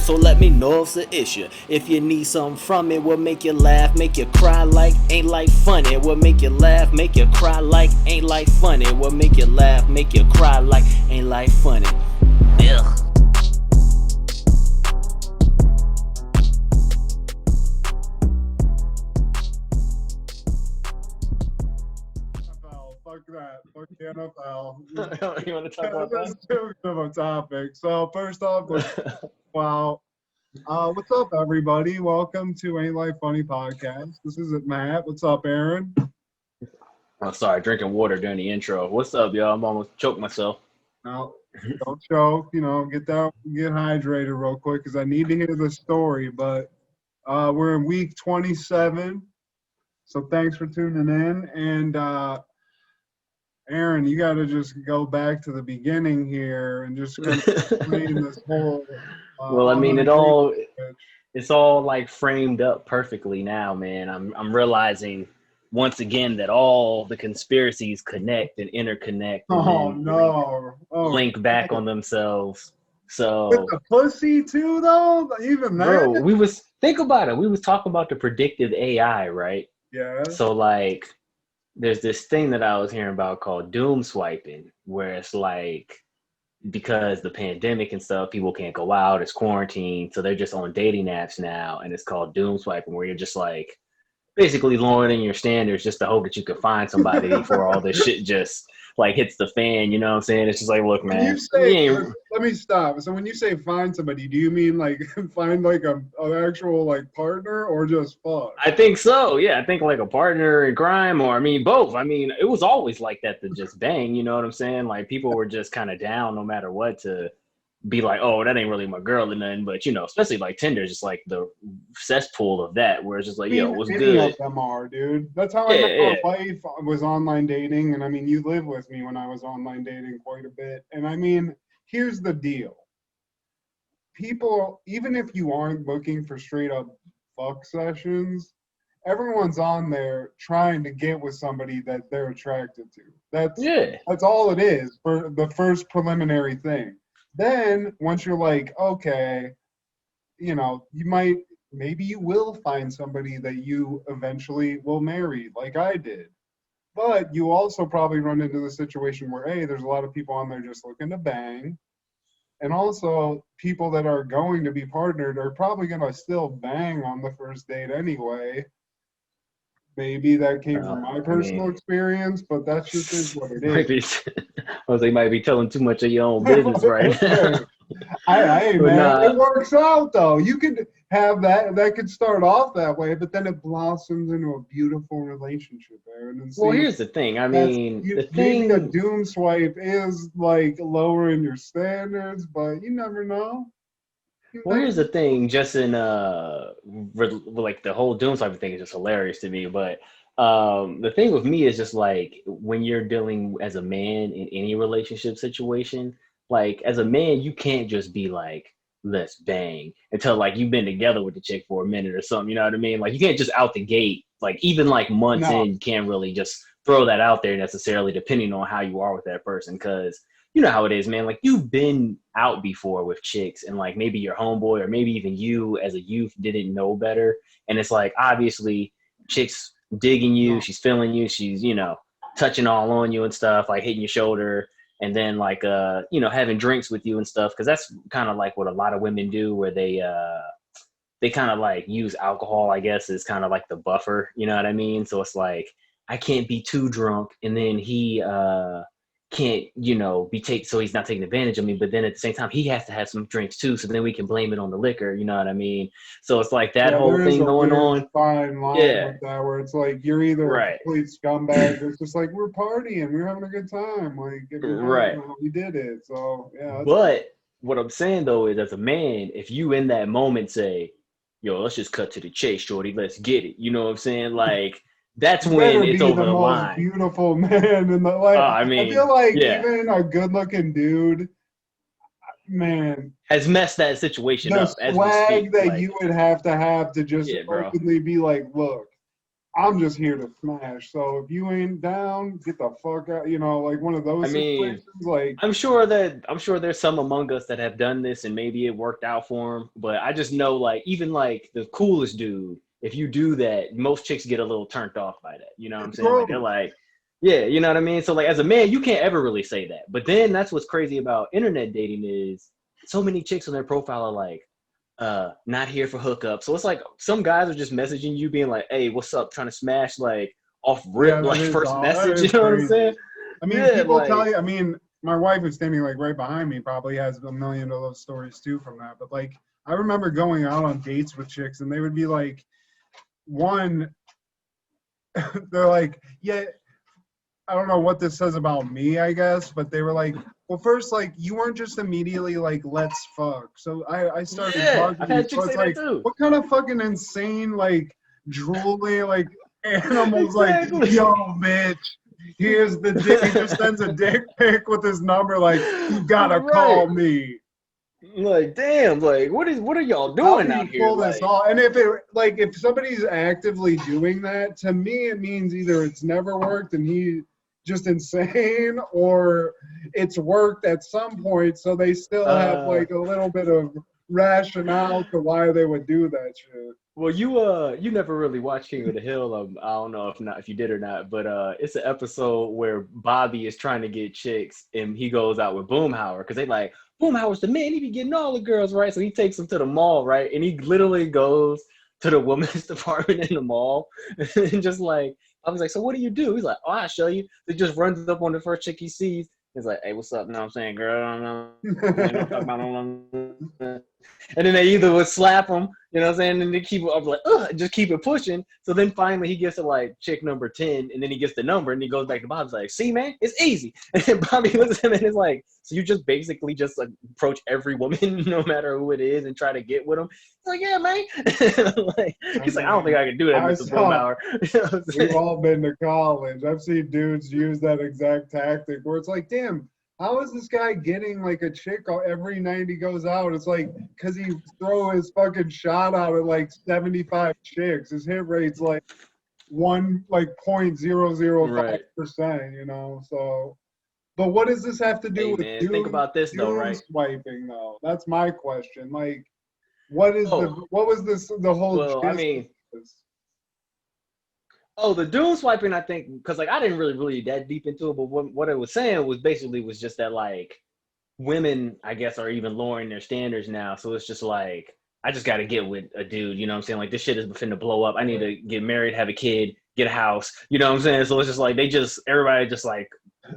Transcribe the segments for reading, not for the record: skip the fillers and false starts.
So let me know if it's an issue. If you need something from it, will make you laugh, make you cry like Ain't Life Funny. Will make you laugh, make you cry like Ain't Life Funny. Will make you laugh, make you cry like Ain't Life Funny. Ugh. Fuck that. Fuck the NFL. You want to talk about that? That's too good of a topic. So first off, wow. What's up, everybody? Welcome to Ain't Life Funny Podcast. This is Matt. What's up, Aaron? I'm sorry, drinking water during the intro. What's up, y'all? I'm almost choked myself. No, don't choke. Get hydrated real quick because I need to hear the story. But we're in week 27, so thanks for tuning in. And Aaron, you got to just go back to the beginning here and just kind of explain this whole. Well, I mean, it's all like framed up perfectly now, man. I'm realizing once again that all the conspiracies connect and interconnect and link back on themselves. So with the pussy too, though, even that. Bro, think about it. We was talking about the predictive AI, right? Yeah. So like, there's this thing that I was hearing about called doom swiping, where it's like, because the pandemic and stuff, people can't go out, it's quarantine, so they're just on dating apps now, and it's called doom swiping, where you're just like basically lowering your standards just to hope that you can find somebody before all this shit just like hits the fan, you know what I'm saying? It's just like, look, man. Let me stop. So when you say find somebody, do you mean like find like an actual like partner or just fuck? I think so. Yeah, I think like a partner in crime, or I mean both. I mean, it was always like that to just bang, you know what I'm saying? Like people were just kind of down no matter what to be like, oh, that ain't really my girl or nothing. But especially like Tinder, just like the cesspool of that, where it's just like, yo, what's good? Of them are, dude. That's how I met my wife. Was online dating, and I mean, you lived with me when I was online dating quite a bit. And I mean, here's the deal: people, even if you aren't looking for straight up fuck sessions, everyone's on there trying to get with somebody that they're attracted to. That's all it is for the first preliminary thing. Then once you're like, okay, maybe you will find somebody that you eventually will marry, like I did. But you also probably run into the situation where, hey, there's a lot of people on there just looking to bang. And also people that are going to be partnered are probably going to still bang on the first date anyway. Maybe that came from my personal experience, but that's just is what it is. They might be telling too much of your own business right now. It works out though. You could have that could start off that way, but then it blossoms into a beautiful relationship, Aaron. And here's the thing. I mean, maybe a doom swipe is like lowering your standards, but you never know. Well, here's the thing, just in like the whole doom swiping thing is just hilarious to me. But the thing with me is just like when you're dealing as a man in any relationship situation, like as a man, you can't just be like, let's bang until like you've been together with the chick for a minute or something. You know what I mean? Like you can't just out the gate, like even like months in, you can't really just throw that out there necessarily, depending on how you are with that person, because you know how it is, man. Like you've been out before with chicks and like maybe your homeboy or maybe even you as a youth didn't know better. And it's like, obviously chicks digging you, she's feeling you, she's, touching all on you and stuff, like hitting your shoulder and then like, having drinks with you and stuff. Cause that's kind of like what a lot of women do where they kind of like use alcohol, I guess, is kind of like the buffer, you know what I mean? So it's like, I can't be too drunk and then he, can't, so he's not taking advantage of me, but then at the same time, he has to have some drinks too, so then we can blame it on the liquor, you know what I mean? So it's like that whole thing going on. Fine line with that, where it's like you're either a complete scumbag, or it's just like we're partying, we're having a good time, like we did it. So but what I'm saying though is, as a man, if you in that moment say, yo, let's just cut to the chase, shorty, let's get it, you know what I'm saying? Like that's when it's over the line. Beautiful man in the life. I feel like even a good-looking dude, man, has messed that situation up. The swag that you would have to just openly be like, look, I'm just here to smash. So if you ain't down, get the fuck out. You know, like one of those I mean, situations. Like, I'm sure there's some among us that have done this and maybe it worked out for them. But I just know, like, even like the coolest dude, if you do that, most chicks get a little turned off by that. You know what I'm it's saying? Like gross. they're like, yeah, you know what I mean? So like as a man, you can't ever really say that. But then that's what's crazy about internet dating is so many chicks on their profile are like, not here for hookup. So it's like some guys are just messaging you being like, hey, what's up? Trying to smash like off rip, Yeah, like first that message, is you know what I'm crazy. saying? I mean, Yeah, people like, tell you. I mean, my wife is standing like right behind me. Probably has a million of those stories too from that. But like, I remember going out on dates with chicks, and they would be like, one, they're like, yeah, I don't know what this says about me, I guess, but they were like, well, first, like, you weren't just immediately like, let's fuck. So I started yeah, talking I've to you. had So chicks it's say that like, too. what kind of fucking insane, like, drooly, like, animals, like, Exactly. yo, bitch, here's the dick. He just sends a dick pic with his number, like, you gotta Right. call me. Like, damn, like what are y'all How doing do out you here? pull this Like, off? And if it like if somebody's actively doing that, to me it means either it's never worked and he just insane, or it's worked at some point, so they still have uh like a little bit of rationale to why they would do that shit. well, you never really watched King of the Hill. I don't know if you did or not, but it's an episode where Bobby is trying to get chicks and he goes out with Boomhauer because they like Boomhauer's the man, he be getting all the girls, right? So he takes them to the mall, right? And he literally goes to the women's department in the mall and just like I was like, so what do you do? He's like, oh, I'll show you. So he just runs up on the first chick he sees. He's like, hey, what's up? You know what I'm saying, girl? I don't know. You know, talk about, I don't know. And then they either would slap him, you know what I'm saying, and they keep it up like, ugh, just keep it pushing. So then finally he gets to like chick number 10, and then he gets the number, and he goes back to Bob's like, see, man, it's easy. And then Bobby looks at him and is like, so you just basically just like, approach every woman, no matter who it is, and try to get with them? He's like, yeah, man. Like, he's like, I don't think I can do that, I Mr. saw Boomhauer. You know what I'm we've saying? all been to college. I've seen dudes use that exact tactic where it's like, damn, how is this guy getting like a chick every night he goes out? It's like, because he throw his fucking shot out at like 75 chicks. His hit rate's like like 0.005%, you know? So, but what does this have to do Hey, with man, think about this though, doom right? swiping though? That's my question. Like, Oh, what was the whole well, I gist mean, of this? oh, the doom swiping, I think, because like I didn't really that deep into it, but what it was saying was basically was just that like women, I guess, are even lowering their standards now. So it's just like I just got to get with a dude. You know what I'm saying? Like this shit is finna blow up. I need to get married, have a kid, get a house. You know what I'm saying? So it's just like everybody just like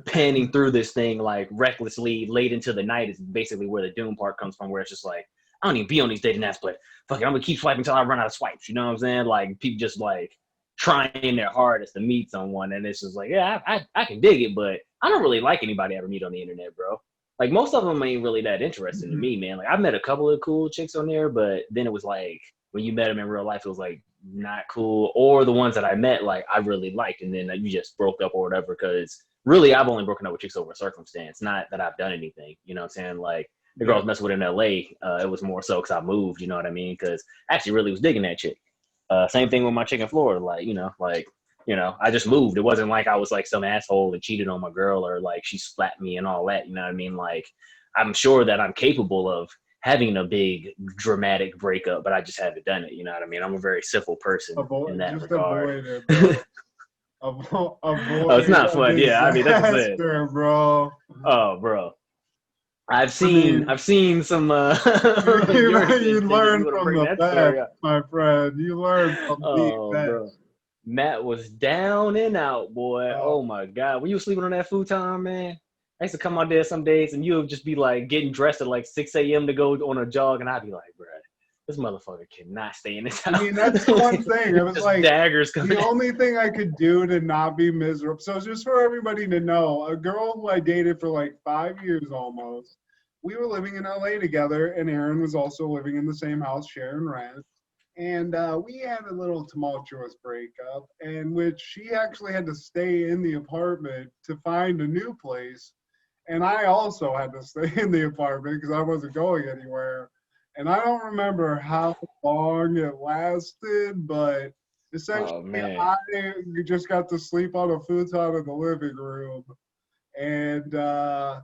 panning through this thing like recklessly late into the night is basically where the doom part comes from, where it's just like I don't even be on these dating apps, but fuck it, I'm gonna keep swiping until I run out of swipes. You know what I'm saying? Like people just like trying their hardest to meet someone, and it's just like, yeah, I can dig it, but I don't really like anybody I ever meet on the internet, bro. Like most of them ain't really that interesting to me, man. Like I've met a couple of cool chicks on there, but then it was like when you met them in real life, it was like not cool. Or the ones that I met, like I really liked, and then you just broke up or whatever. Because really, I've only broken up with chicks over circumstance, not that I've done anything. You know what I'm saying? Like the girl I was messing with in LA, it was more so because I moved. You know what I mean? Because I actually really was digging that chick. Same thing with my chick in Florida. I just moved. It wasn't like I was like some asshole and cheated on my girl or like she slapped me and all that. You know what I mean? Like, I'm sure that I'm capable of having a big dramatic breakup, but I just haven't done it. You know what I mean? I'm a very civil person in that regard. Avoid it, bro. It's Avoid not a fun. Yeah, I mean that's what I said. disaster, bro. Oh, bro. I've I mean, seen some you things if you learn want to from bring the that story best, up. my friend. You learn from the Oh, best. bro. Matt was down and out, boy. Oh, Oh my God. When you were sleeping on that futon, man, I used to come out there some days and you would just be like getting dressed at like 6 a.m. to go on a jog. And I'd be like, bro, this motherfucker cannot stay in this I house. mean, that's the one thing. It was Just like daggers coming the out. only thing I could do to not be miserable. So just for everybody to know, a girl who I dated for like 5 years almost, we were living in LA together, and Aaron was also living in the same house, sharing rent. And we had a little tumultuous breakup, in which she actually had to stay in the apartment to find a new place. And I also had to stay in the apartment because I wasn't going anywhere. And I don't remember how long it lasted, but Essentially, man. I just got to sleep on a futon in the living room, and And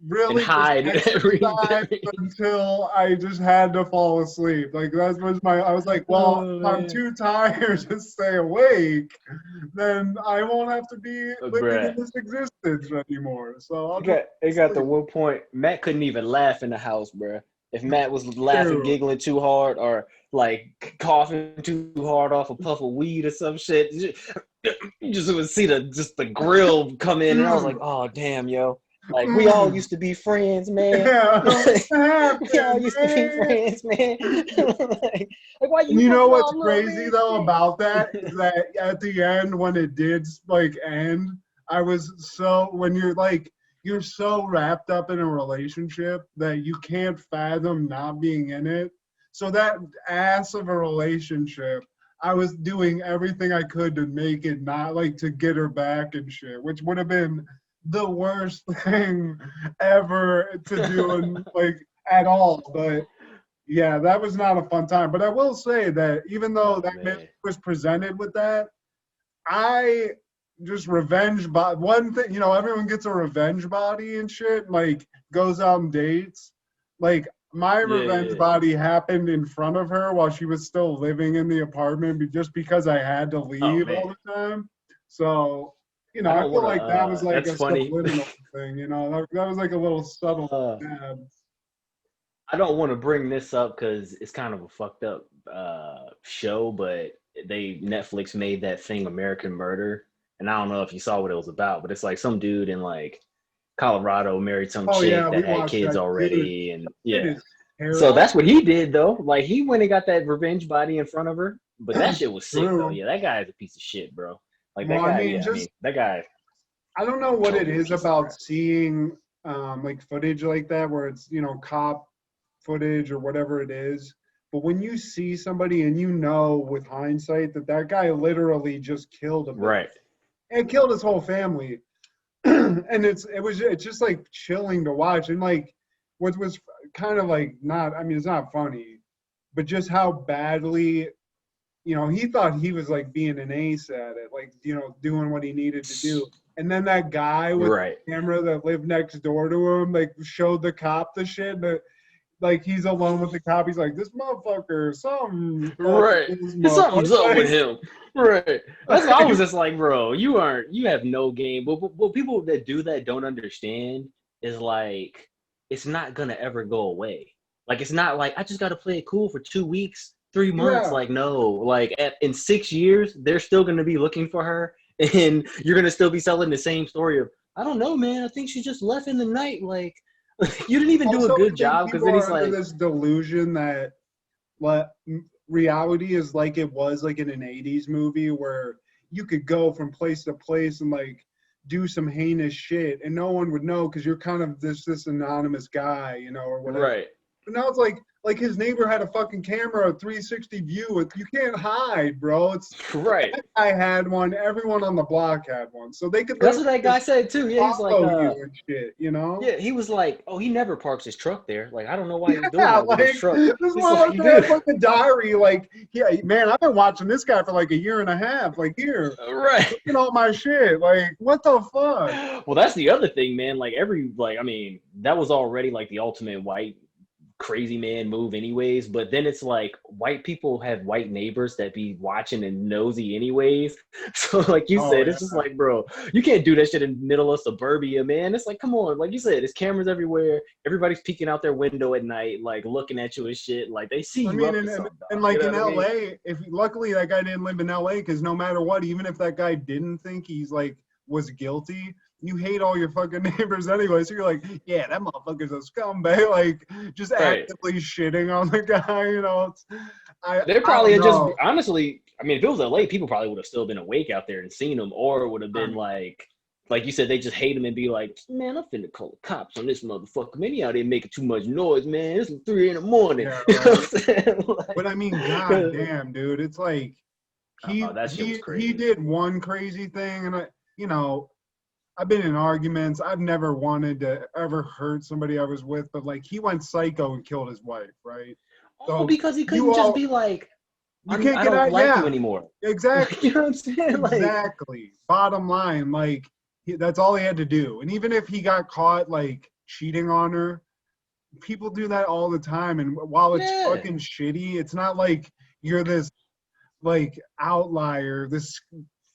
really just hide exercised everything. until I just had to fall asleep. Like that was I was like, well, Oh, if I'm man. too tired to stay awake, then I won't have to be living in Bruh. this existence anymore. So I'll just It got to sleep. one point, Matt couldn't even laugh in the house, bruh. If Matt was laughing, Dude. giggling too hard, or like coughing too hard off a puff of weed or some shit, you just would see the grill come in, and I was like, oh damn, yo. Like we all used to be friends, man. Yeah, what We all happened, used to be man? friends, man. like why And you you know fucking what's all little crazy man though shit? about that is that at the end when it did like end, I was so when you're so wrapped up in a relationship that you can't fathom not being in it. So that ass of a relationship, I was doing everything I could to make it not like to get her back and shit, which would have been the worst thing ever to do and like at all. But yeah, that was not a fun time. But I will say that even though Oh that man man. was presented with that, I just revenge body. One thing, everyone gets a revenge body and shit, like goes out and dates. Like my revenge Yeah. body happened in front of her while she was still living in the apartment, just because I had to Oh leave all man. the time. So, I I don't feel want like that was to. like That's a funny. subliminal thing. That was like a little subtle. uh, Jab. I don't want to bring this up because it's kind of a fucked up show, but Netflix made that thing American Murder, and I don't know if you saw what it was about, but it's like some dude in like Colorado married some Oh yeah, chick we that had watched kids that. Dude, already, and it yeah. is So terrible. that's what he did though. Like he went and got that revenge body in front of her, but that shit was sick though. True. Yeah, that guy is a piece of shit, bro. Like that Well, I guy. mean, Yeah, I just mean that guy I don't know what it totally a is piece of crap. about seeing like footage like that where it's cop footage or whatever it is. But when you see somebody and with hindsight that that guy literally just killed a bitch Right. and killed his whole family, and it's just like chilling to watch. And like what was kind of like not, I mean, it's not funny, but just how badly he thought he was like being an ace at it, like, doing what he needed to do. And then that guy with Right. the camera that lived next door to him, like, showed the cop the shit that, like, he's alone with the cop. He's like, this motherfucker, something up with Right. this Something's up with motherfucker. him. Right. That's why I was Like, just like, bro, you have no game. But what people that do that don't understand is like, it's not gonna ever go away. Like, it's not like I just got to play it cool for 2 weeks, 3 months. yeah. Like, no, like in 6 years, they're still gonna be looking for her, and you're gonna still be selling the same story of, I don't know, man. I think she just left in the night. Like, you didn't even do a Also, I good think job because people then he's are under like, this delusion that what reality is like it was like in an 80s movie where you could go from place to place and like do some heinous shit and no one would know because you're kind of this anonymous guy, or whatever. right, But now it's like his neighbor had a fucking camera, a 360 view. You can't hide, bro. It's right. I had one. Everyone on the block had one, so they could That's literally what that guy just said too. Yeah, he's like, follow you and shit. yeah, he was like, oh, he never parks his truck there. Like, I don't know why he's doing Yeah, that with his like truck. this He's like, motherfucker has dude, like a diary. Like, yeah, man, I've been watching this guy for like a year and a half. Like, here, right. look at all my shit. Like, what the fuck? Well, that's the other thing, man. Like I mean, that was already like the ultimate white crazy man move anyways, but then it's like white people have white neighbors that be watching and nosy anyways. So like you Oh said, yeah, it's just like, bro, you can't do that shit in the middle of suburbia, man. It's like, come on, like you said, there's cameras everywhere. Everybody's peeking out their window at night, like looking at you and shit. Like they see I you mean, up and, to and, something, and dog. You like know in what I mean? LA, if luckily that guy didn't live in LA, because no matter what, even if that guy didn't think he's like was guilty, you hate all your fucking neighbors anyway. So you're like, yeah, that motherfucker's a scumbag. Like just Right. actively shitting on the guy. They I probably don't had just know. honestly. I mean, if it was LA, people probably would have still been awake out there and seen him, or would have I been mean, like you said, they just hate him and be like, man, I'm finna call the cops on this motherfucker. Man, he out there making too much noise, man. It's 3 a.m. yeah, You know what I'm right. saying? Like, But I mean, god damn, dude, it's like he oh, that shit was he he crazy. did one crazy thing, and I've been in arguments. I've never wanted to ever hurt somebody I was with, but like he went psycho and killed his wife, right? Oh, So because he you couldn't just all be like, You can't I get don't out. like Yeah, you anymore. exactly. You know what I'm saying? Like, Exactly. Bottom line, like that's all he had to do. And even if he got caught like cheating on her, people do that all the time. And while it's yeah. fucking shitty, it's not like you're this like outlier, this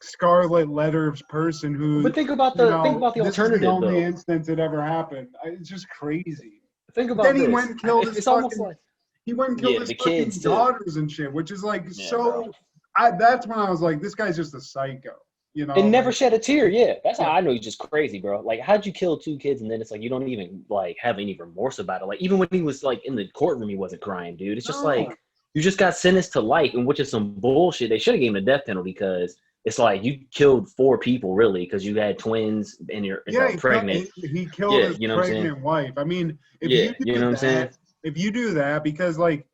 scarlet letters person who. But think about You the know, this is the alternative only though. instance it ever happened. It's just crazy. Think But then about he this. went and killed his It's almost fucking. like He went and killed yeah, his the fucking kids too. daughters and shit, which is like Yeah, so. bro. That's when I was like, this guy's just a psycho. You know, And never like, shed a tear. Yeah, that's how Yeah. I know he's just crazy, bro. Like, how'd you kill 2 kids and then it's like you don't even like have any remorse about it? Like, even when he was like in the courtroom, he wasn't crying, dude. It's just No. like you just got sentenced to life, and which is some bullshit. They should have given him a death penalty because it's like you killed 4 people really because you had twins and you're pregnant. He killed Yeah, his you know what I'm saying? pregnant wife. I mean, if Yeah, you do know what I'm saying? that, if you do that, because like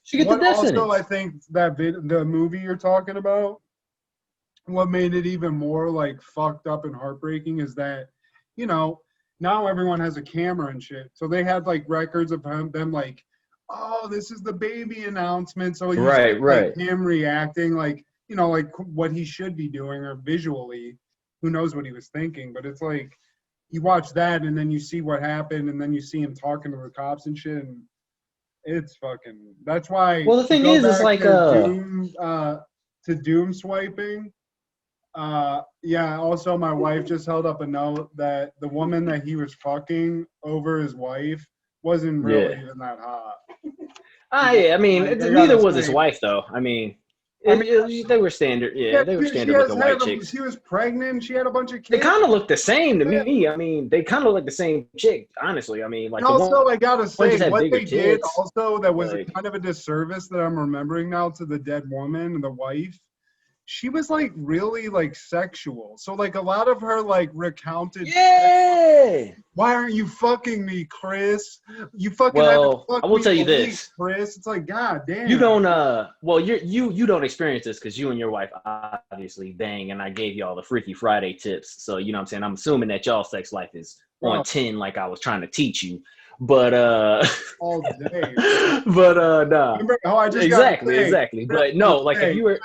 She get the what death also sentence. I think that the movie you're talking about, what made it even more like fucked up and heartbreaking is that, you know, now everyone has a camera and shit. So they had like records of them like, oh, this is the baby announcement. So you Right, see, right. like him reacting like, you know, like what he should be doing or visually, who knows what he was thinking. But it's like you watch that and then you see what happened and then you see him talking to the cops and shit, and it's fucking. That's why. Well, the thing go is, it's back like to doom swiping. Yeah. Also, my wife just held up a note that the woman that he was fucking over his wife wasn't really even that hot. Yeah, I mean, Like, I neither gotta was his say. wife though. I mean, I mean, they were standard. Yeah, they were standard looking white chicks. She was pregnant. She had a bunch of They kids. kind of look the same to me. I mean, they kind of look like the same chick, honestly. I mean, like And also, I gotta say, just had what bigger they did tits, also that was like- kind of a disservice that I'm remembering now to the dead woman and the wife. She was like really like sexual. So like a lot of her like recounted. Yeah. Why aren't you fucking me, Chris? You fucking Well, had to fuck I will me tell you a week, this. Chris. It's like, God damn. You don't well you don't experience this because you and your wife obviously bang, and I gave y'all the Freaky Friday tips. So you know what I'm saying? I'm assuming that y'all sex life is on 10 like I was trying to teach you. But all day. But nah. Remember, I just exactly. But no, like if you were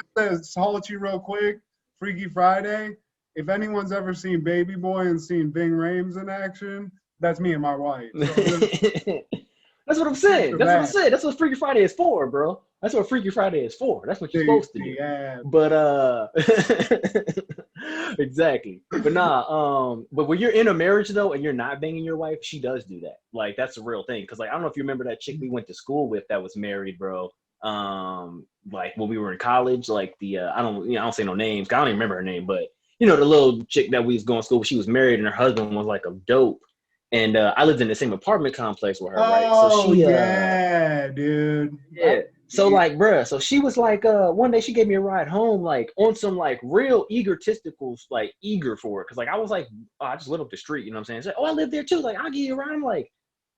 hold you real quick, Freaky Friday. If anyone's ever seen Baby Boy and seen Bing Rames in action, that's me and my wife. So that's what I'm saying. for That's what I'm that. saying. That's what Freaky Friday is for, bro. That's what Freaky Friday is for. That's what you're supposed to do. Yeah. But exactly. But nah, but when you're in a marriage though and you're not banging your wife, she does do that. Like that's a real thing. Cause like I don't know if you remember that chick we went to school with that was married, bro. Like when we were in college, like the I don't say no names, 'cause I don't even remember her name, but you know, the little chick that we was going to school with, she was married and her husband was like a dope. And I lived in the same apartment complex with her, right? So she yeah, dude. Yeah. So like, bruh, so she was like, one day she gave me a ride home, like on some like real egotistical, like eager for it. Cause like I was like, oh, I just live up the street, you know what I'm saying? She's like, oh, I live there too. Like, I'll give you a ride. I'm like,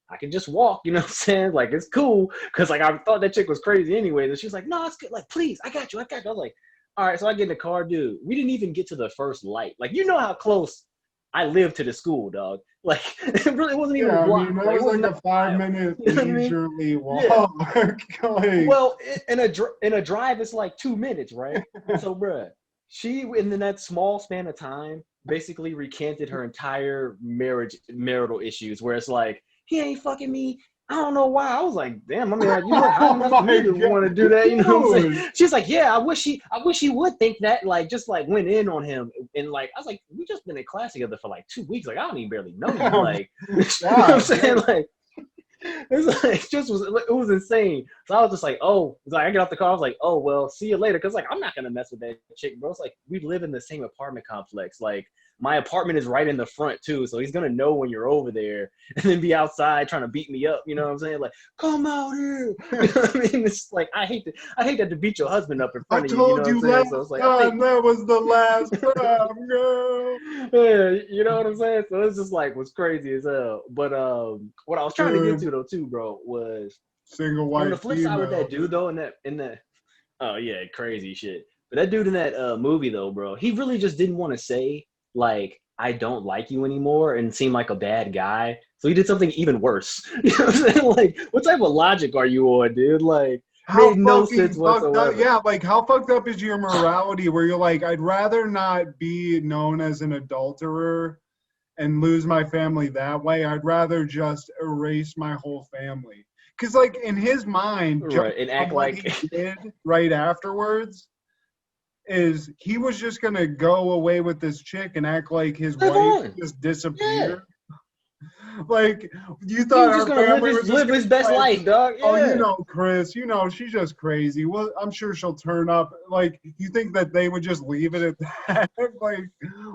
I can just walk, you know what I'm saying? Like, it's cool. Cause like I thought that chick was crazy anyway. And she was like, no, it's good. Like, please, I got you. I was like, all right. So I get in the car, dude. We didn't even get to the first light. Like, you know how close I live to the school, dog. Like, it really wasn't even a block. I mean, that was like a 5-minute You know what I mean? leisurely walk. Like, well, in a drive, it's like 2 minutes, right? So, bruh, she, in that small span of time, basically recanted her entire marital issues, where it's like, he ain't fucking me. I don't know why. I was like, damn, I mean, like, you look hot enough for me to want to do that, you know what I'm saying? She's like, yeah, I wish he would think that, like, just like went in on him. And like, I was like, we just been in class together for like 2 weeks. Like, I don't even barely know you. Like, you know what I'm saying? Like, it's like, it was insane. So I was just like, oh, it's like I get off the car, I was like, oh, well, see you later. Cause like, I'm not going to mess with that chick, bro. It's like, we live in the same apartment complex. Like, my apartment is right in the front too. So he's going to know when you're over there and then be outside trying to beat me up. You know what I'm saying? Like, come out here. You know what I mean? It's like, I hate that to beat your husband up in front of you. told You know what I'm saying? So last it's like, time that was the last time, girl. Yeah, you know what I'm saying? So it's just like, was crazy as hell. But what I was trying to get to though too, bro, was single white on the flip side with that dude though, in that oh yeah, crazy shit. But that dude in that movie though, bro, he really just didn't want to say like, I don't like you anymore and seem like a bad guy. So he did something even worse. You know what I'm saying? Like, what type of logic are you on, dude? Like, how Made no fucking sense fucked up. whatsoever. Yeah, like how fucked up is your morality where you're like, I'd rather not be known as an adulterer and lose my family that way. I'd rather just erase my whole family. Because, like, in his mind, Right, and act what like he did right afterwards is he was just going to go away with this chick and act like his live wife on. just Yeah. disappeared. Like, you He thought was her just gonna family was just live gonna his best be like, life, dog. oh, you Yeah. know, Chris, you know, she's just crazy. Well, I'm sure she'll turn up. Like, you think that they would just leave it at that? Like,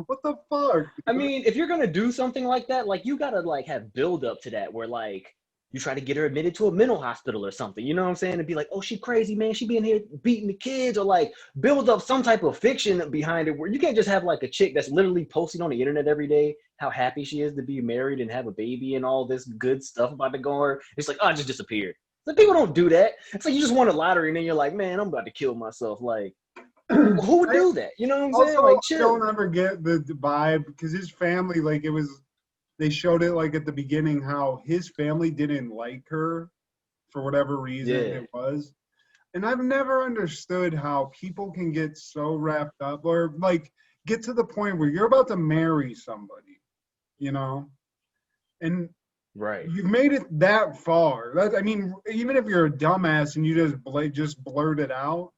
what the fuck? I mean, if you're gonna do something like that, like you gotta like have build up to that where like you try to get her admitted to a mental hospital or something, you know what I'm saying? And be like, oh, she crazy, man. She be in here beating the kids, or like build up some type of fiction behind it where you can't just have like a chick that's literally posting on the internet every day how happy she is to be married and have a baby and all this good stuff about to go on her. It's like, oh, I just disappeared. Like people don't do that. It's like you just won a lottery and then you're like, man, I'm about to kill myself. Like, who would do that? You know what I'm saying? Like, I chill. don't ever get the vibe because his family, like, it was, they showed it like at the beginning how his family didn't like her for whatever reason it was. And I've never understood how people can get so wrapped up or like get to the point where you're about to marry somebody, you know, and Right. you've made it that far. That, I mean, even if you're a dumbass and you just blurt it out,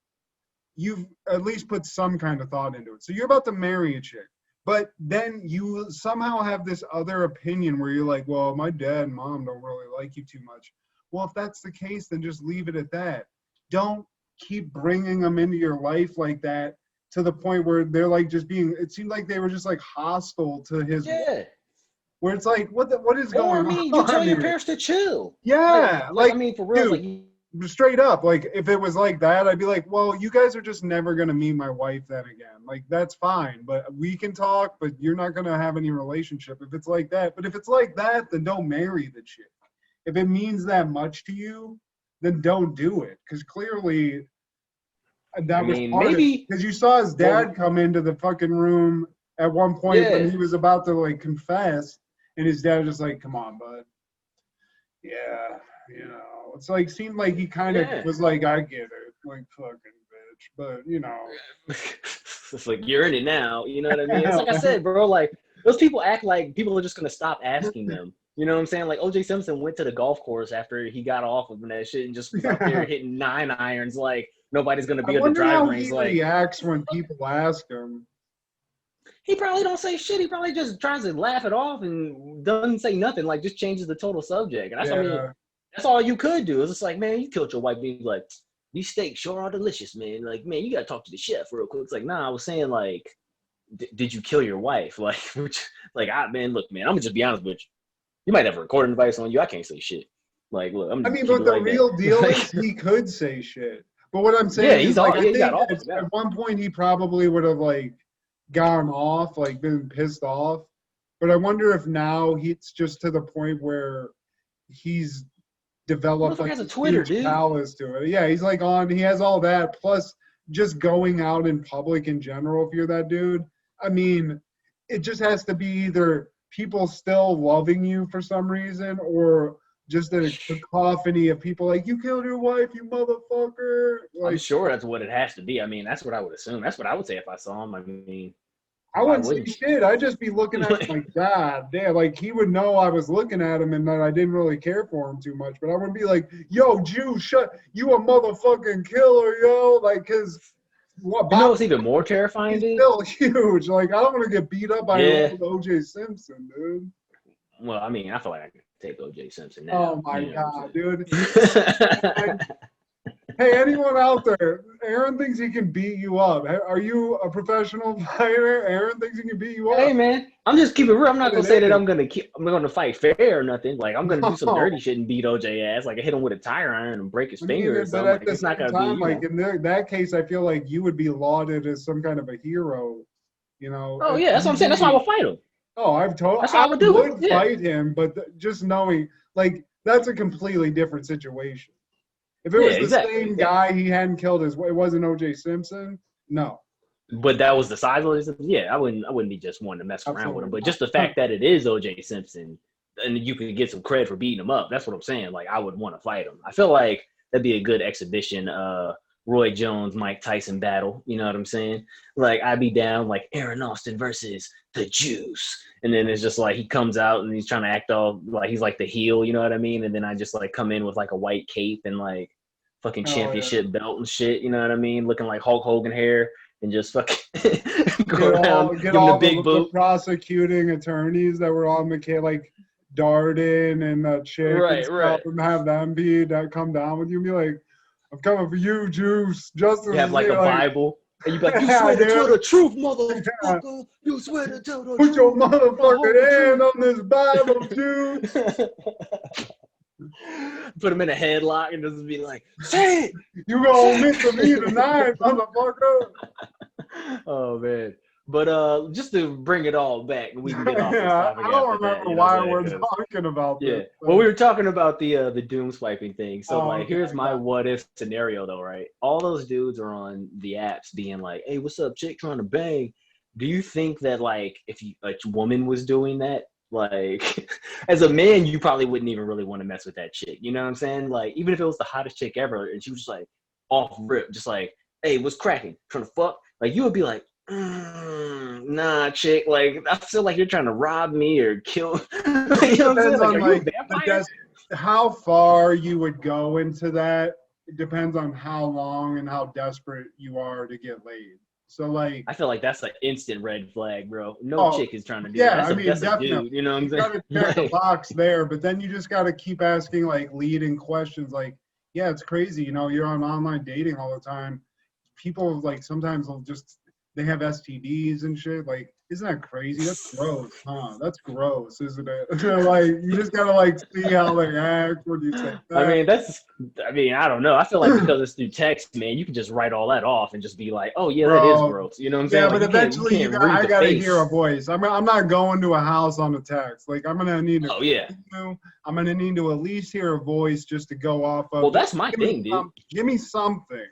you've at least put some kind of thought into it. So you're about to marry a chick, but then you somehow have this other opinion where you're like, well, my dad and mom don't really like you too much. Well, if that's the case, then just leave it at that. Don't keep bringing them into your life like that to the point where they're like just being, it seemed like they were just like hostile to his wife. Where it's like, what is going on? Or I mean, you tell your here? parents to chill. Yeah, like I mean, for real, dude, like straight up, like if it was like that, I'd be like, well, you guys are just never gonna meet my wife then again. Like that's fine, but we can talk, but you're not gonna have any relationship if it's like that. But if it's like that, then don't marry the chick. If it means that much to you, then don't do it. Because clearly that was part of it. Because you saw his dad come into the fucking room at one point when he was about to like confess, and his dad was just like, come on, bud. Yeah, you know. It's like seemed like he kind of was like, I get it, like fucking bitch, but you know. It's like you're in it now, you know what I mean? It's like I said, bro, like those people act like people are just gonna stop asking them. You know what I'm saying? Like O.J. Simpson went to the golf course after he got off of that shit and just was out there hitting 9 irons like nobody's gonna be at the driving range. Like reacts when people ask him. He probably don't say shit. He probably just tries to laugh it off and doesn't say nothing. Like just changes the total subject. And that's I mean, that's all you could do. It's just like, man, you killed your wife. Being like, these steaks sure are delicious, man. Like, man, you gotta talk to the chef real quick. It's like, nah, I was saying like, did you kill your wife? Like, man, look, man, I'm gonna just be honest with you. You might have a recording device on you. I can't say shit. Like, look, I mean, but the real deal is he could say shit. But what I'm saying is, like, I think at one point he probably would have like gone off, like been pissed off. But I wonder if now it's just to the point where he's developed like a Twitter, dude. Callous to it. Yeah, he's like he has all that plus just going out in public in general. If you're that dude, I mean, it just has to be either people still loving you for some reason or just a cacophony of people like, you killed your wife, you motherfucker. Like, I'm sure that's what it has to be. I mean, that's what I would assume. That's what I would say if I saw him. I mean, I wouldn't say shit. I'd just be looking at him like, God damn. Like, he would know I was looking at him and that I didn't really care for him too much. But I wouldn't be like, yo, Jew, you a motherfucking killer, yo. Like, because what? You know what's even more terrifying, dude? Still huge. Like, I don't want to get beat up by O.J. Simpson, dude. Well, I mean, I feel like I could take O.J. Simpson now. Oh, my God, dude. Hey, anyone out there, Aaron thinks he can beat you up. Are you a professional fighter? Aaron thinks he can beat you up. Hey, man, I'm just keeping it real. I'm not going to say that I'm going to fight fair or nothing. Like, I'm going to do some dirty shit and beat OJ ass. Like, I hit him with a tire iron and break his finger or something. But at the same time, like, in that case, I feel like you would be lauded as some kind of a hero, you know? Oh, yeah, that's what I'm saying. That's why I would fight him. Oh, That's what I would do. I would fight him, but just knowing, like, that's a completely different situation. If it was the same guy, he hadn't killed it wasn't O.J. Simpson, no. But that was the size of it. Yeah, I wouldn't be just wanting to mess around with him. But just the fact that it is O.J. Simpson, and you can get some credit for beating him up. That's what I'm saying. Like, I would want to fight him. I feel like that'd be a good exhibition. Roy Jones, Mike Tyson battle. You know what I'm saying? Like, I'd be down like Aaron Austin versus the Juice. And then it's just like he comes out and he's trying to act all like he's like the heel, you know what I mean? And then I just like come in with like a white cape and like fucking championship belt and shit, you know what I mean? Looking like Hulk Hogan hair and just fucking go around, give him the big boot. The prosecuting attorneys that were on McKay, like Darden and that chick and stuff, and have them come down with you and be like, I'm coming for you, Juice. Justice. You have like a Bible. And you be like, you swear to tell the truth, motherfucker. You swear to tell the truth. Put your motherfucking hand on this Bible, Juice. Put him in a headlock and just be like, say it. You gonna miss me tonight, motherfucker. Oh, man. But just to bring it all back, we can get off this topic. I don't remember why we're talking about this. Yeah. Well, we were talking about the doom swiping thing. So here's my what if scenario though, right? All those dudes are on the apps being like, "Hey, what's up, chick trying to bang?" Do you think that like if a woman was doing that, like as a man, you probably wouldn't even really want to mess with that chick. You know what I'm saying? Like even if it was the hottest chick ever and she was just like off rip, just like, "Hey, what's cracking? Trying to fuck?" Like you would be like, nah, chick. Like I feel like you're trying to rob me or kill. You know what I'm saying? Like, are you a vampire? How far you would go into that. It depends on how long and how desperate you are to get laid. So like, I feel like that's an instant red flag, bro. No chick is trying to do that. That's definitely. A dude, you know what I'm saying? You gotta check the box there, but then you just gotta keep asking like leading questions. Like, yeah, it's crazy. You know, you're on online dating all the time. People like sometimes will just. They have STDs and shit. Like, isn't that crazy? That's gross, huh? That's gross, isn't it? Like, you just gotta like see how they act. What do you say? I mean, I don't know. I feel like because it's through text, man, you can just write all that off and just be like, "Oh yeah, that is gross." You know what I'm saying? Yeah, like, but eventually I gotta hear a voice. I'm not going to a house on a text. Like, I'm gonna need to. Oh yeah. I'm gonna need to at least hear a voice just to go off of. Well, that's my thing, dude. Give me something.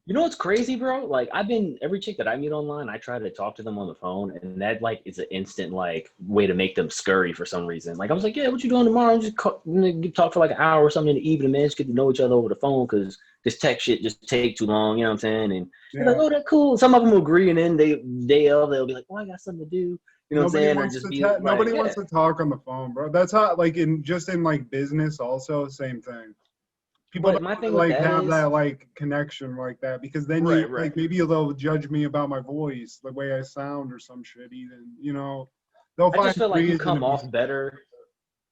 You know what's crazy, bro? Like every chick that I meet online, I try to talk to them on the phone, and that like is an instant like way to make them scurry for some reason. Like I was like, "Yeah, what you doing tomorrow?" Just talk for like an hour or something in the evening, man. Just get to know each other over the phone because this tech shit just take too long. You know what I'm saying? And they're like, "Oh, that's cool." Some of them will agree, and then they'll be like, "Oh, I got something to do." You know what I'm saying? Nobody wants to talk on the phone, bro. That's how like in like business also same thing. People don't like have that like connection like that because then like maybe they'll judge me about my voice, the way I sound or some shit even, you know. I just feel like you come off better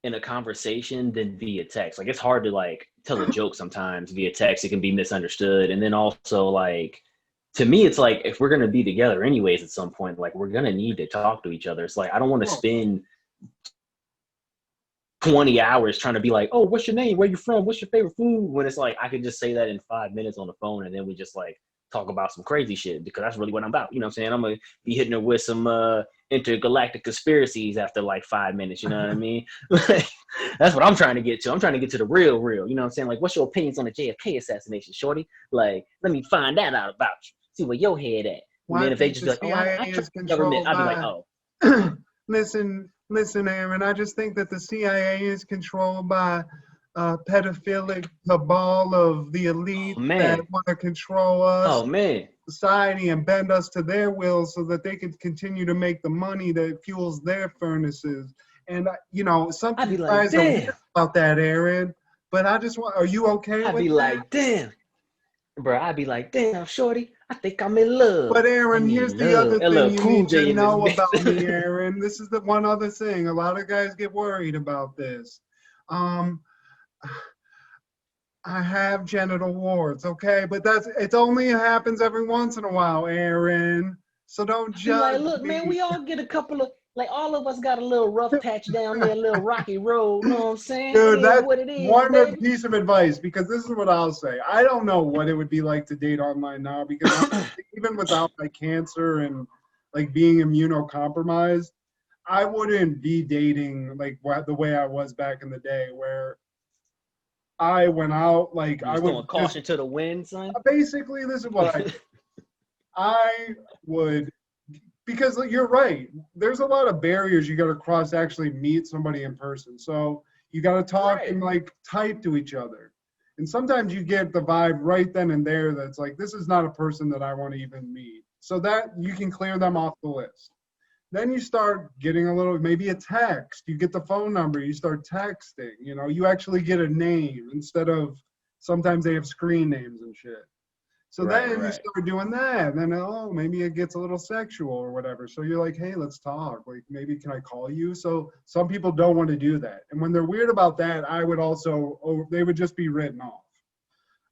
in a conversation than via text. Like it's hard to like tell a joke sometimes via text. It can be misunderstood. And then also like to me it's like if we're gonna be together anyways at some point, like we're gonna need to talk to each other. It's like I don't want to spend 20 hours trying to be like, "Oh, what's your name? Where you from? What's your favorite food?" When it's like I could just say that in 5 minutes on the phone and then we just like talk about some crazy shit because that's really what I'm about. You know what I'm saying? I'm gonna be hitting her with some intergalactic conspiracies after like 5 minutes. You know what I mean? Like, that's what I'm trying to get to. I'm trying to get to the real. You know what I'm saying? Like, what's your opinions on the JFK assassination, shorty? Like, let me find that out about you. See where your head at. And then if they just be like, "Oh, I trust the government," I'd be like, "Oh." Listen, Aaron, I just think that the CIA is controlled by a pedophilic cabal of the elite that want to control us, society, and bend us to their will so that they can continue to make the money that fuels their furnaces. And, you know, some guys don't care about that, Aaron, but I just want, are you okay with that? I'd be like, damn. Bro, I'd be like, damn, shorty, I think I'm in love. But Aaron, here's the other thing you need to know about me, Aaron. This is the one other thing. A lot of guys get worried about this. I have genital warts, okay? But it only happens every once in a while, Aaron. So don't judge me. Look, man, we all get a couple of, like all of us got a little rough patch down there, a little rocky road, you know what I'm saying? Dude, that's what it is, one piece of advice, because this is what I'll say. I don't know what it would be like to date online now, because even without my cancer and like being immunocompromised, I wouldn't be dating like the way I was back in the day, where I went out like I would caution to the wind, son. Basically, this is what I would. Because you're right. There's a lot of barriers you got to cross to actually meet somebody in person. So you got to talk and like type to each other. And sometimes you get the vibe right then and there that's like, this is not a person that I want to even meet. So that you can clear them off the list. Then you start getting a little, maybe a text. You get the phone number, you start texting. You know, you actually get a name instead of, sometimes they have screen names and shit. So then you start doing that, and then, oh, maybe it gets a little sexual or whatever. So you're like, hey, let's talk. Like, maybe can I call you? So some people don't want to do that. And when they're weird about that, I would also, they would just be written off.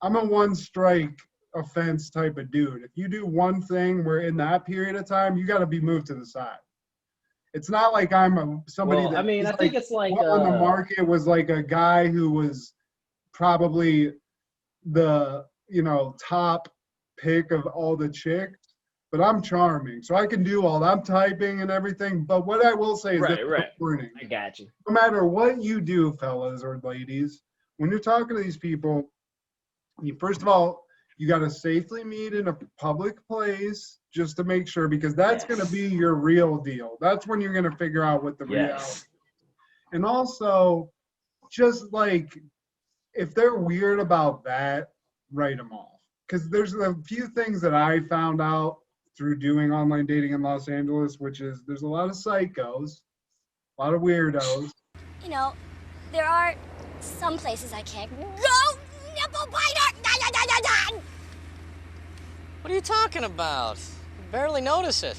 I'm a one strike offense type of dude. If you do one thing where in that period of time, you got to be moved to the side. It's not like I'm somebody that, I mean, I think it's like on the market was like a guy who was probably the, you know, top pick of all the chicks, but I'm charming, so I can do all that. I'm typing and everything, but what I will say is warning. I got you. No matter what you do, fellas or ladies, when you're talking to these people, you first of all, you got to safely meet in a public place just to make sure, because that's going to be your real deal. That's when you're going to figure out what the reality is. And also, just like, if they're weird about that, write them off. Because there's a few things that I found out through doing online dating in Los Angeles, which is there's a lot of psychos, a lot of weirdos. You know, there are some places I can't go. Nipple biter! What are you talking about? I barely notice it.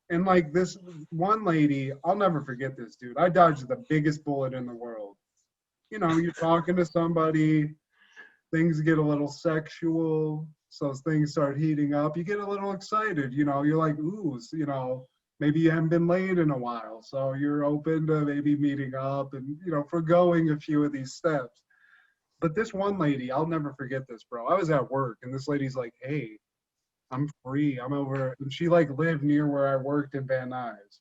And like this one lady, I'll never forget this, dude. I dodged the biggest bullet in the world. You know, you're talking to somebody, things get a little sexual, so things start heating up. You get a little excited, you know, you're like, ooh, you know, maybe you haven't been laid in a while, so you're open to maybe meeting up and, you know, forgoing a few of these steps. But this one lady, I'll never forget this, bro. I was at work, and this lady's like, hey, I'm free. I'm over. And she, like, lived near where I worked in Van Nuys.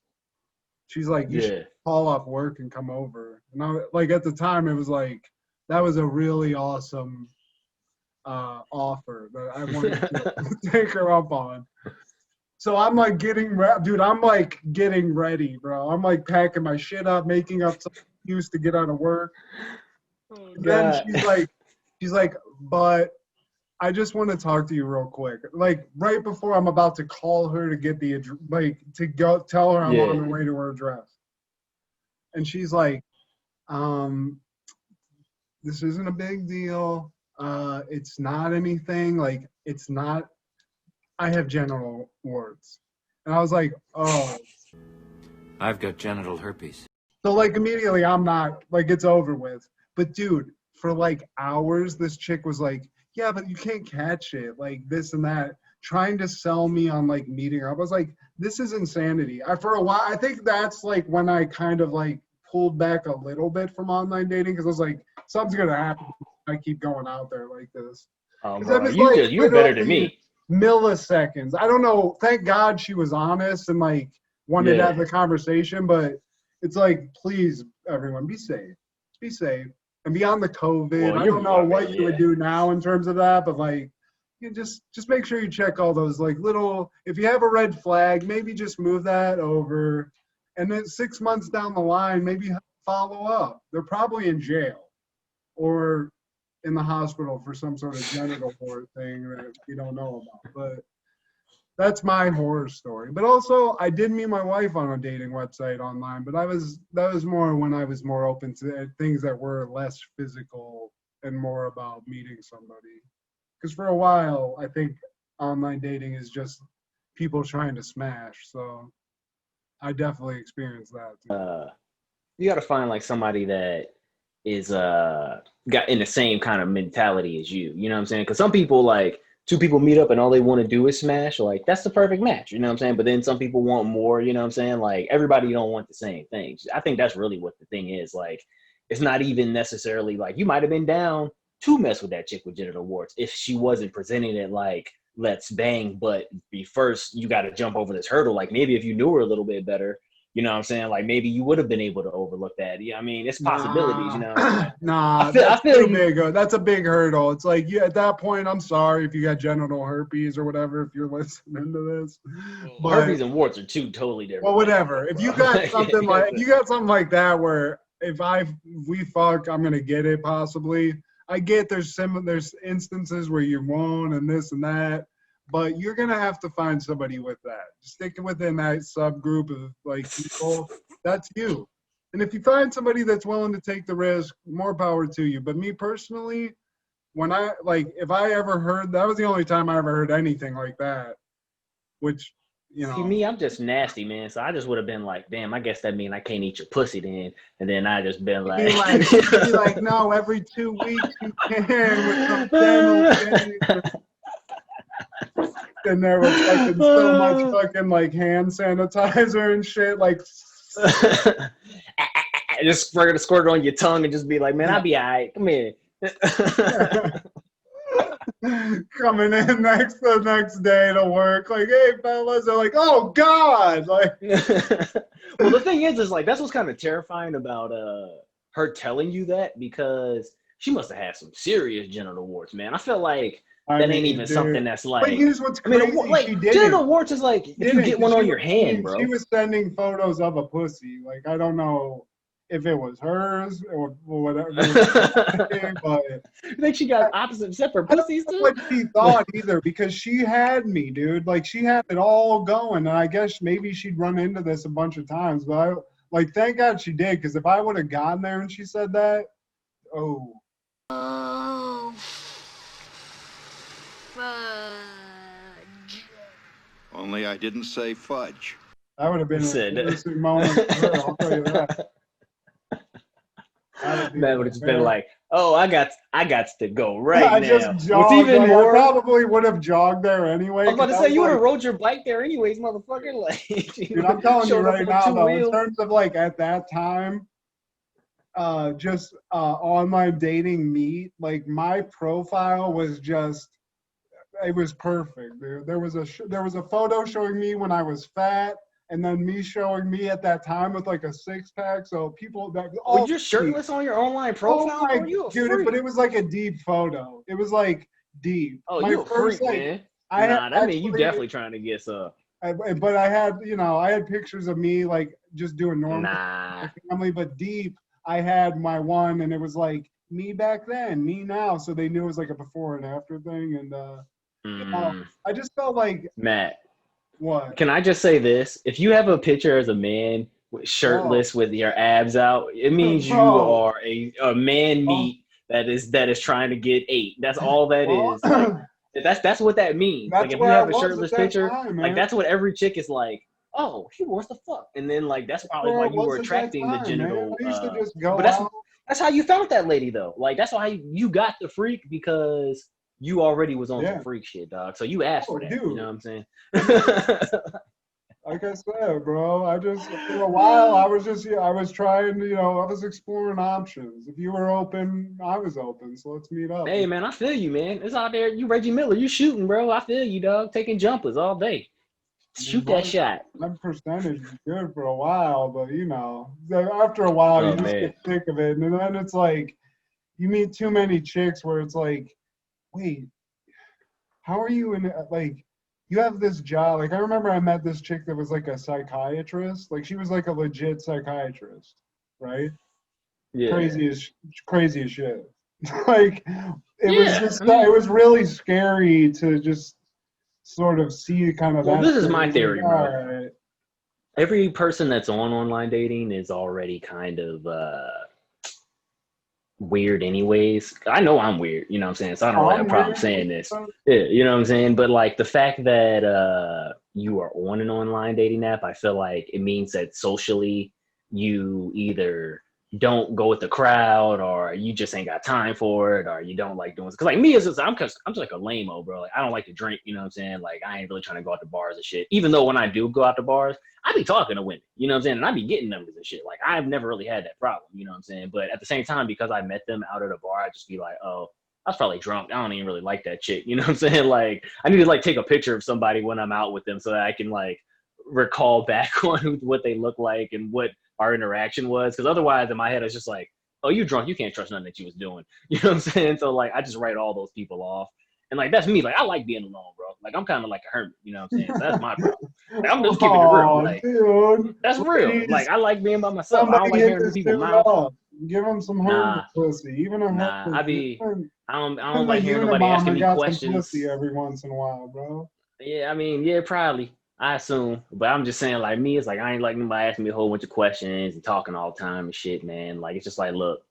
She's like, you should call off work and come over. And I, like, at the time, it was like, that was a really awesome offer that I wanted to take her up on. So I'm like getting ready, bro. I'm like packing my shit up, making up some excuse to get out of work. And then she's like, but I just want to talk to you real quick. Like right before I'm about to call her to get the to go tell her I'm on the way to her address. And she's like, this isn't a big deal. It's not anything, like it's not, I have genital warts. And I was like, oh. I've got genital herpes. So like immediately I'm not, like it's over with. But dude, for like hours, this chick was like, yeah, but you can't catch it, like this and that, trying to sell me on like meeting her. I was like, this is insanity. For a while, I think that's like when I kind of like pulled back a little bit from online dating, because I was like, something's gonna happen if I keep going out there like this. Bro, you're better than me. Milliseconds. I don't know. Thank God she was honest and like wanted to have the conversation, but it's like, please, everyone, be safe. Be safe. And beyond the COVID, I don't know what you would do now in terms of that, but like, you just make sure you check all those like little, if you have a red flag, maybe just move that over. And then 6 months down the line, maybe follow up. They're probably in jail or in the hospital for some sort of genital wart thing that we don't know about. But that's my horror story. But also, I did meet my wife on a dating website online, but that was more when I was more open to things that were less physical and more about meeting somebody. Because for a while, I think online dating is just people trying to smash. So I definitely experienced that too. You got to find like somebody that is got in the same kind of mentality as you. You know what I'm saying? Because some people, like, two people meet up and all they want to do is smash, like that's the perfect match, you know what I'm saying? But then some people want more, you know what I'm saying? Like everybody don't want the same things. I think that's really what the thing is. Like it's not even necessarily like you might have been down to mess with that chick with genital warts if she wasn't presenting it like let's bang, but first you got to jump over this hurdle. Like maybe if you knew her a little bit better, you know what I'm saying? Like maybe you would have been able to overlook that. Yeah, I mean, it's possibilities, you know. I feel big. That's a big hurdle. It's like, yeah, at that point, I'm sorry if you got genital herpes or whatever, if you're listening to this. But, herpes and warts are two totally different. Well, whatever. If you got something like that where if we fuck, I'm gonna get it possibly. I get there's instances where you won't and this and that, but you're gonna have to find somebody with that. Stick within that subgroup of like people. That's you. And if you find somebody that's willing to take the risk, more power to you. But me personally, if I ever heard, that was the only time I ever heard anything like that, which, you know. See, me, I'm just nasty, man. So I just would have been like, damn, I guess that means I can't eat your pussy then. And then I just been like, be like, no, every 2 weeks you can with some dental. And there was fucking so much fucking like hand sanitizer and shit, like. Just squirt it on your tongue and just be like, man, I'll be all right. Come here. Coming in the next day to work, like, hey fellas, they're like, oh god, like. Well, the thing is like that's what's kind of terrifying about her telling you that, because she must have had some serious genital warts, man. I feel like that ain't even something that's like. But here's what's crazy. Like, genital warts is like if you get one on your hand, bro. She was sending photos of a pussy. Like, I don't know if it was hers or whatever. But you think she got opposite separate pussies too? I don't know what she thought either, because she had me, dude. Like, she had it all going, and I guess maybe she'd run into this a bunch of times. But thank God she did, because if I would have gotten there and she said that, oh. Fudge. Only I didn't say fudge. That would have been an interesting moment for her, I'll tell you that. Man would have just been like, "Oh, I got to go right I now." Just jogged. What's even more, I probably would have jogged there anyway. I was about to say you would have rode your bike there anyways, motherfucker. Like, dude, I'm telling you right now, though, in terms of like at that time, just online dating meet, like my profile was just, it was perfect, dude. There was a photo showing me when I was fat. And then me showing me at that time with like a 6-pack, so people that were you shirtless on your online profile? Oh my, dude, but it was like a deep photo. It was like deep. Oh, you a freak, man. That mean you definitely trying to get some. But I had pictures of me like just doing normal family, but deep. I had my one, and it was like me back then, me now. So they knew it was like a before and after thing, and you know, I just felt like Matt. What? Can I just say this? If you have a picture as a man shirtless with your abs out, it means you are a man meat that is trying to get ate. That's all that is. Like, that's what that means. Like if you have a shirtless picture, like that's what every chick is like. Oh, he wants to fuck, and then like that's probably why you were attracting the genital. I used to just go but that's how you found that lady though. Like that's why you got the freak, because you already was on some freak shit, dog. So you asked for that. Dude. You know what I'm saying? Like I said, bro, I just, for a while, I was trying to, I was exploring options. If you were open, I was open. So let's meet up. Hey, man, I feel you, man. It's out there. You Reggie Miller. You shooting, bro. I feel you, dog. Taking jumpers all day. Shoot that shot. That percentage is good for a while, but, after a while, you just get sick of it. And then it's like, you meet too many chicks where it's like, wait, how are you in, like, you have this job. Like, I remember I met this chick that was like a psychiatrist. Like, she was like a legit psychiatrist, right? Yeah. Crazy as shit. Like, it was really scary to just sort of see kind of that. This is my theory, bro. Right. Every person that's on online dating is already kind of weird anyways. I know I'm weird, you know what I'm saying? So I don't really have a problem saying this. Yeah, you know what I'm saying? But like the fact that you are on an online dating app, I feel like it means that socially you either don't go with the crowd, or you just ain't got time for it, or you don't like doing it. Because like me, I'm just like a lame-o, bro. Like I don't like to drink, you know what I'm saying? Like I ain't really trying to go out to bars and shit. Even though when I do go out to bars, I be talking to women, you know what I'm saying? And I be getting numbers and shit. Like I've never really had that problem, you know what I'm saying? But at the same time, because I met them out at a bar, I just be like, oh, I was probably drunk. I don't even really like that chick, you know what I'm saying? Like I need to like take a picture of somebody when I'm out with them so that I can like recall back on what they look like and what our interaction was. Because otherwise in my head, it's just like, oh, you drunk, you can't trust nothing that you was doing. You know what I'm saying? So like I just write all those people off. And like that's me. Like I like being alone, bro. Like I'm kind of like a hermit, you know what I'm saying? So that's my problem. Like, I'm just keeping it real. Like dude, that's real. Like I like being by myself. I don't like hearing people mouth. Give him some Herpes pussy. Even a Nah, Herpes. I don't Even like the hearing nobody Unabomber asking me got questions. some pussy every once in a while, bro. Yeah, I mean, yeah, probably. I assume, but I'm just saying, like me, it's like I ain't like nobody asking me a whole bunch of questions and talking all the time and shit, man. Like it's just like, look,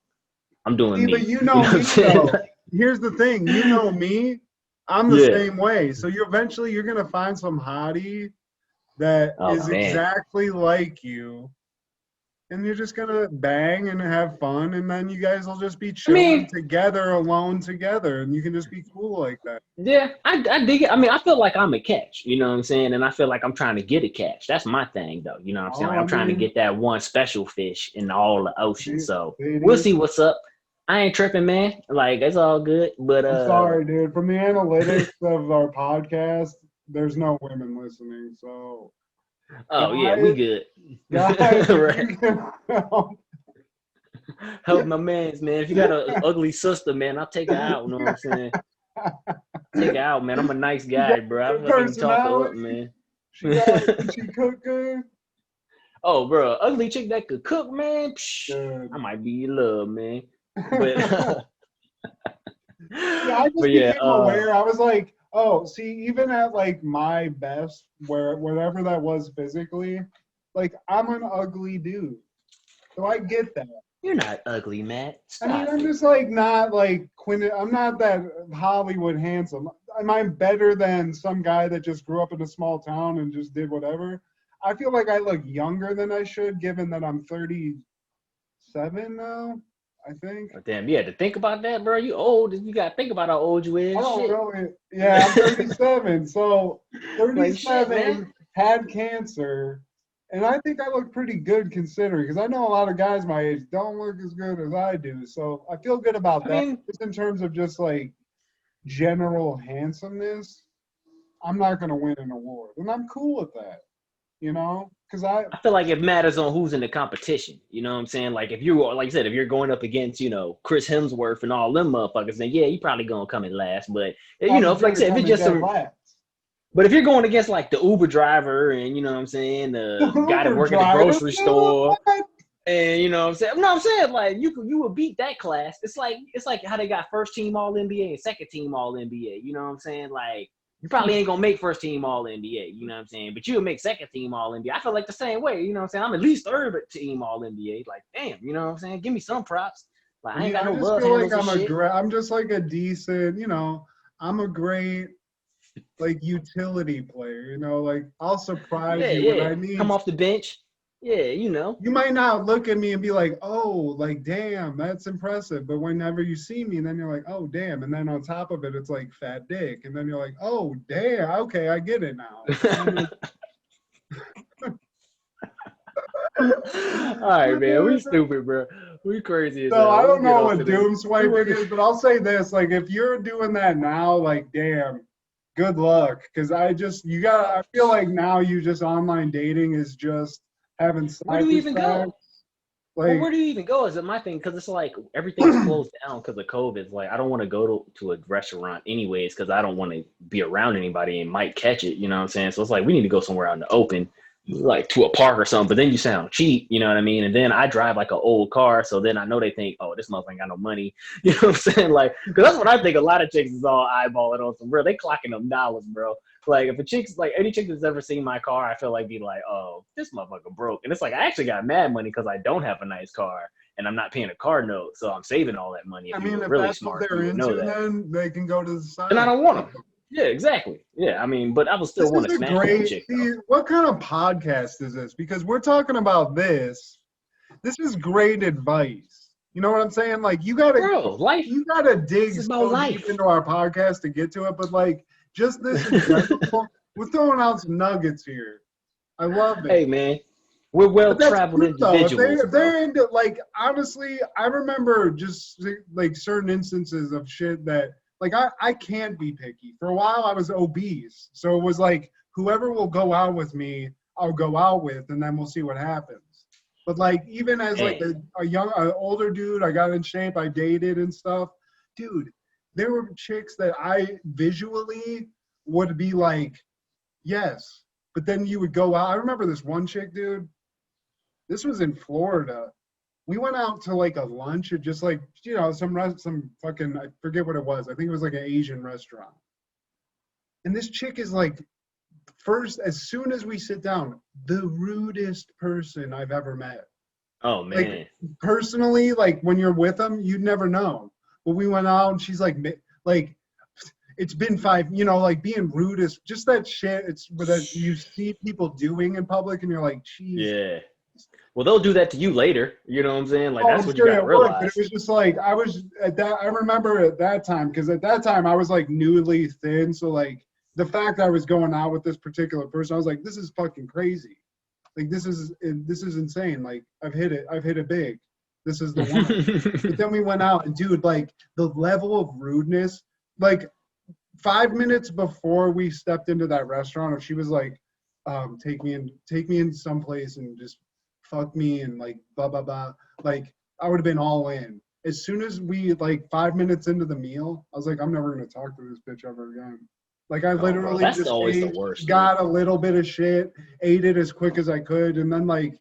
I'm doing See, me. but you know what me, I'm saying? though. Here's the thing. You know me. I'm the same way. So you're gonna find some hottie that is exactly like you, and you're just gonna bang and have fun, and then you guys will just be chilling together, alone together, and you can just be cool like that. Yeah, I dig it. I mean, I feel like I'm a catch, you know what I'm saying? And I feel like I'm trying to get a catch. That's my thing, though. You know what I'm saying? Like, I'm trying to get that one special fish in all the ocean. So we'll see what's up. I ain't tripping, man. Like, it's all good. But I'm sorry, dude. From the analytics of our podcast, there's no women listening. So yeah, we good. Guys, right. Help my man's, man. If you got an ugly sister, man, I'll take her out. You know what I'm saying? Take her out, man. I'm a nice guy, bro. I fucking talk her up, man. She cook good? Oh, bro, ugly chick that could cook, man. Psh, I might be in love, man. But yeah, I just became aware. I was like, oh, see, even at like my best, whatever that was physically, like I'm an ugly dude, so I get that. You're not ugly, Matt. Stop. I mean, I'm just like not like I'm not that Hollywood handsome. Am I better than some guy that just grew up in a small town and just did whatever? I feel like I look younger than I should, given that I'm 37 now. I think. Oh, damn, you had to think about that, bro. You old. You got to think about how old you is. I don't know. Yeah, I'm 37. So 37, like, shit, had cancer, and I think I look pretty good considering, because I know a lot of guys my age don't look as good as I do. So I feel good about that. Just in terms of just like general handsomeness, I'm not going to win an award, and I'm cool with that. You know, because I feel like it matters on who's in the competition. You know what I'm saying? Like if you, like I said, if you're going up against, you know, Chris Hemsworth and all them motherfuckers, then yeah, you probably gonna come in last. But you know, like I said, if it's just some, but if you're going against like the Uber driver and you know what I'm saying, the guy that works at the grocery store, and you know what I'm saying, no, I'm saying like you would beat that class. It's like how they got first team All NBA and second team All NBA. You know what I'm saying? Like. You probably ain't gonna make first team All NBA, you know what I'm saying? But you'll make second team All NBA. I feel like the same way, you know what I'm saying? I'm at least third team All NBA. Like, damn, you know what I'm saying? Give me some props. Like, I ain't got no love handles and shit. I'm just like a decent, you know, I'm a great like utility player, you know, like I'll surprise you when I need. Come off the bench. Yeah, you know. You might not look at me and be like, oh, like, damn, that's impressive. But whenever you see me, then you're like, oh, damn. And then on top of it, it's like fat dick. And then you're like, oh, damn. Okay, I get it now. All right, man. We stupid, bro. We crazy. So I don't know what doom swiping is, but I'll say this. Like, if you're doing that now, like, damn, good luck. Because I feel like now you just online dating is just having where do you even go? Like, where do you even go? Is it my thing? Because it's like everything's closed down because of COVID. It's like I don't want to go to a restaurant anyways because I don't want to be around anybody and might catch it. You know what I'm saying? So it's like we need to go somewhere out in the open, like to a park or something. But then you sound cheap, you know what I mean? And then I drive like an old car, so then I know they think, oh, this motherfucker ain't got no money. You know what I'm saying? Like, because that's what I think. A lot of chicks is all eyeballing on some real. They clocking them dollars, bro. Like if a chick's like any chick that's ever seen my car, I feel like be like, oh, this motherfucker broke. And it's like I actually got mad money because I don't have a nice car and I'm not paying a car note, so I'm saving all that money. If if really that's smart, what they're into, then they can go to the side. And I don't want them. Yeah, exactly. Yeah, I mean, but I will still want to smash that chick. What kind of podcast is this? Because we're talking about this. This is great advice. You know what I'm saying? Like you gotta, life. You gotta dig so deep into our podcast to get to it. But like. Just this, we're throwing out some nuggets here. I love it. Hey man, we're well-traveled individuals. If they're into, like, honestly, I remember just like certain instances of shit that, like, I can't be picky. For a while, I was obese, so it was like whoever will go out with me, I'll go out with, and then we'll see what happens. But like, even as like an older dude, I got in shape, I dated and stuff, dude. There were chicks that I visually would be like, yes. But then you would go out. I remember this one chick, dude. This was in Florida. We went out to like a lunch at just like, you know, some fucking, I forget what it was. I think it was like an Asian restaurant. And this chick is like, first, as soon as we sit down, the rudest person I've ever met. Oh man. Like, personally, like when you're with them, you'd never know. But we went out and she's like, it's been 5, you know, like being rude is just that shit. It's that you see people doing in public and you're like, geez. Yeah. Well, they'll do that to you later. You know what I'm saying? Like, that's what you gotta realize. But it was just like, I remember at that time, because at that time I was like newly thin. So like the fact that I was going out with this particular person, I was like, this is fucking crazy. Like, this is insane. Like, I've hit it big. This is the one. But then we went out and dude, like the level of rudeness, like 5 minutes before we stepped into that restaurant, she was like, take me in someplace and just fuck me and like blah blah blah. Like I would have been all in. As soon as we like 5 minutes into the meal, I was like, I'm never gonna talk to this bitch ever again. Like I literally just got a little bit of shit, ate it as quick as I could, and then like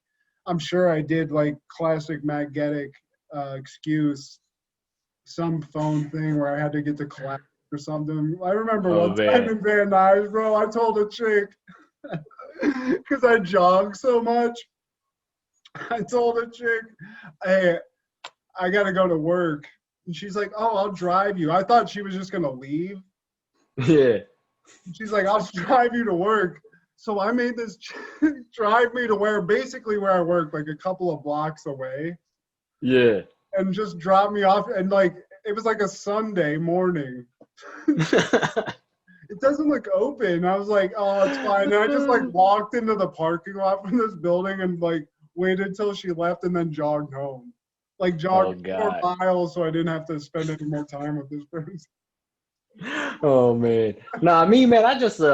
I'm sure I did like classic Matt Geddick excuse, some phone thing where I had to get to class or something. I remember one time in Van Nuys, bro, I told a chick because I jog so much. I told a chick, hey, I gotta go to work. And she's like, oh, I'll drive you. I thought she was just gonna leave. Yeah. She's like, I'll drive you to work. So I made this drive me to basically where I work, like a couple of blocks away. Yeah. And just drop me off. And like, it was like a Sunday morning. It doesn't look open. I was like, oh, it's fine. And I just like walked into the parking lot from this building and like waited till she left and then jogged home. Like jogged 4 miles so I didn't have to spend any more time with this person. Oh man. Nah, me, man, I just like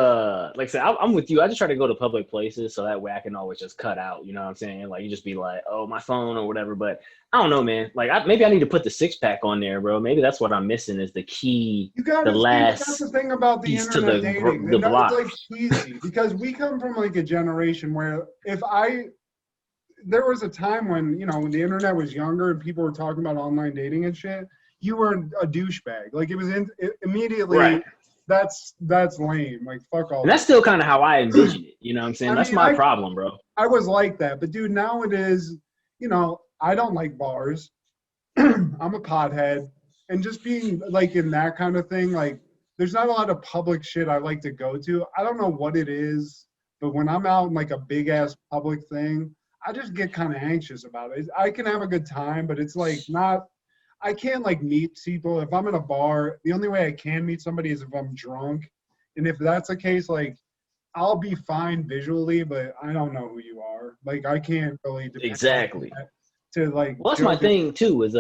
I said, I'm with you. I just try to go to public places so that way I can always just cut out, you know what I'm saying? Like you just be like, oh, my phone or whatever. But I don't know, man. Like maybe I need to put the 6-pack on there, bro. Maybe that's what I'm missing is the key. That's the thing about the internet dating. The block. It's like easy because we come from like a generation where there was a time when, you know, when the internet was younger and people were talking about online dating and shit, you were a douchebag. Like it was immediately, right. That's lame. Like fuck all. And that's still kind of how I envision it. You know what I'm saying? That's my problem, bro. I was like that, but dude, now it is, you know, I don't like bars. I'm a pothead, and just being like in that kind of thing, like there's not a lot of public shit I like to go to. I don't know what it is, but when I'm out in like a big ass public thing, I just get kind of anxious about it. I can have a good time, but it's like not. I can't like meet people. If I'm in a bar, the only way I can meet somebody is if I'm drunk. And if that's the case, like I'll be fine visually, but I don't know who you are. Like I can't really exactly to like. Well, that's my thing too. Is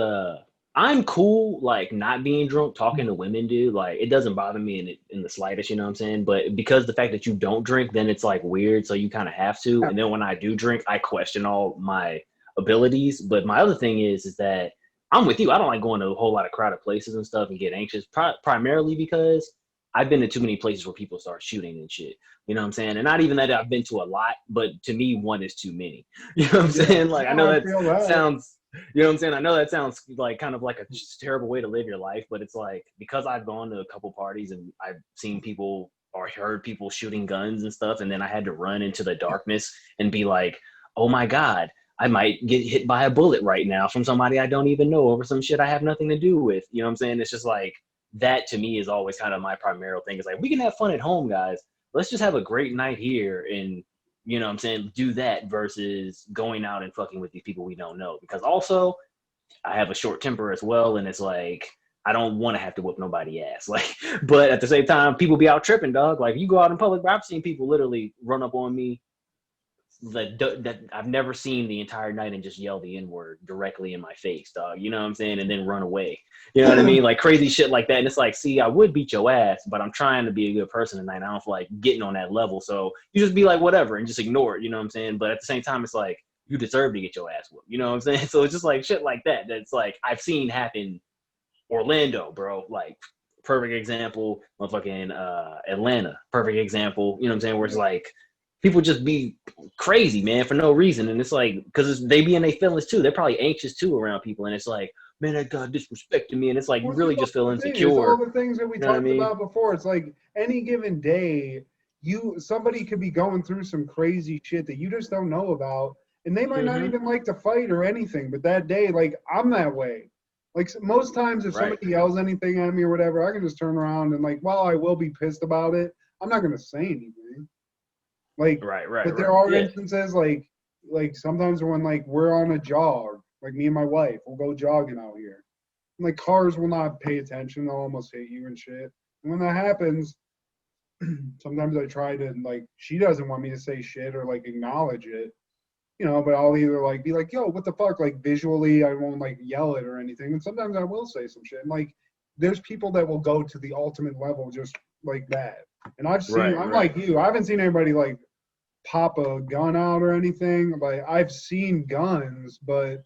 I'm cool like not being drunk, talking to women, dude. Like it doesn't bother me in the slightest. You know what I'm saying? But because the fact that you don't drink, then it's like weird. So you kind of have to. And then when I do drink, I question all my abilities. But my other thing is that. I'm with you. I don't like going to a whole lot of crowded places and stuff and get anxious, primarily because I've been to too many places where people start shooting and shit. You know what I'm saying? And not even that I've been to a lot, but to me, one is too many. You know what I'm saying? Like, I know that sounds, you know what I'm saying? I know that sounds like kind of like a just terrible way to live your life, but it's like, because I've gone to a couple parties and I've seen people or heard people shooting guns and stuff, and then I had to run into the darkness and be like, oh my God, I might get hit by a bullet right now from somebody I don't even know over some shit I have nothing to do with. You know what I'm saying? It's just like, that to me is always kind of my primary thing. It's like, we can have fun at home, guys. Let's just have a great night here and, you know what I'm saying, do that versus going out and fucking with these people we don't know. Because also, I have a short temper as well, and it's like, I don't want to have to whoop nobody ass. Like, but at the same time, people be out tripping, dog. Like, you go out in public, I've seen people literally run up on me that I've never seen the entire night and just yell the N-word directly in my face, dog. You know what I'm saying? And then run away. You know what I mean? Like crazy shit like that. And it's like, see, I would beat your ass, but I'm trying to be a good person tonight. I don't feel like getting on that level. So you just be like, whatever, and just ignore it. You know what I'm saying? But at the same time, it's like, you deserve to get your ass whooped. You know what I'm saying? So it's just like shit like that. That's like, I've seen happen. Orlando, bro. Like, perfect example. Motherfucking Atlanta. Perfect example. You know what I'm saying? Where it's like, people just be crazy, man, for no reason. And it's like, because they be in their feelings too. They're probably anxious too around people. And it's like, man, that guy disrespected me. And it's like, you really just feel insecure. It's all the things that we You know talked what I mean? about before. It's like any given day, somebody could be going through some crazy shit that you just don't know about. And they might not even like to fight or anything. But that day, like, I'm that way. Like, most times if somebody yells anything at me or whatever, I can just turn around and, like, while I will be pissed about it, I'm not going to say anything. Like, but there are instances, like sometimes when, like, we're on a jog, like me and my wife, we'll go jogging out here. And, like, cars will not pay attention. They'll almost hit you and shit. And when that happens, sometimes I try to, like, she doesn't want me to say shit or, like, acknowledge it. You know, but I'll either, like, be like, yo, what the fuck? Like, visually, I won't, like, yell it or anything. And sometimes I will say some shit. And, like, there's people that will go to the ultimate level just like that. And I've seen, I'm like you, I haven't seen anybody, like, pop a gun out or anything. Like, I've seen guns, but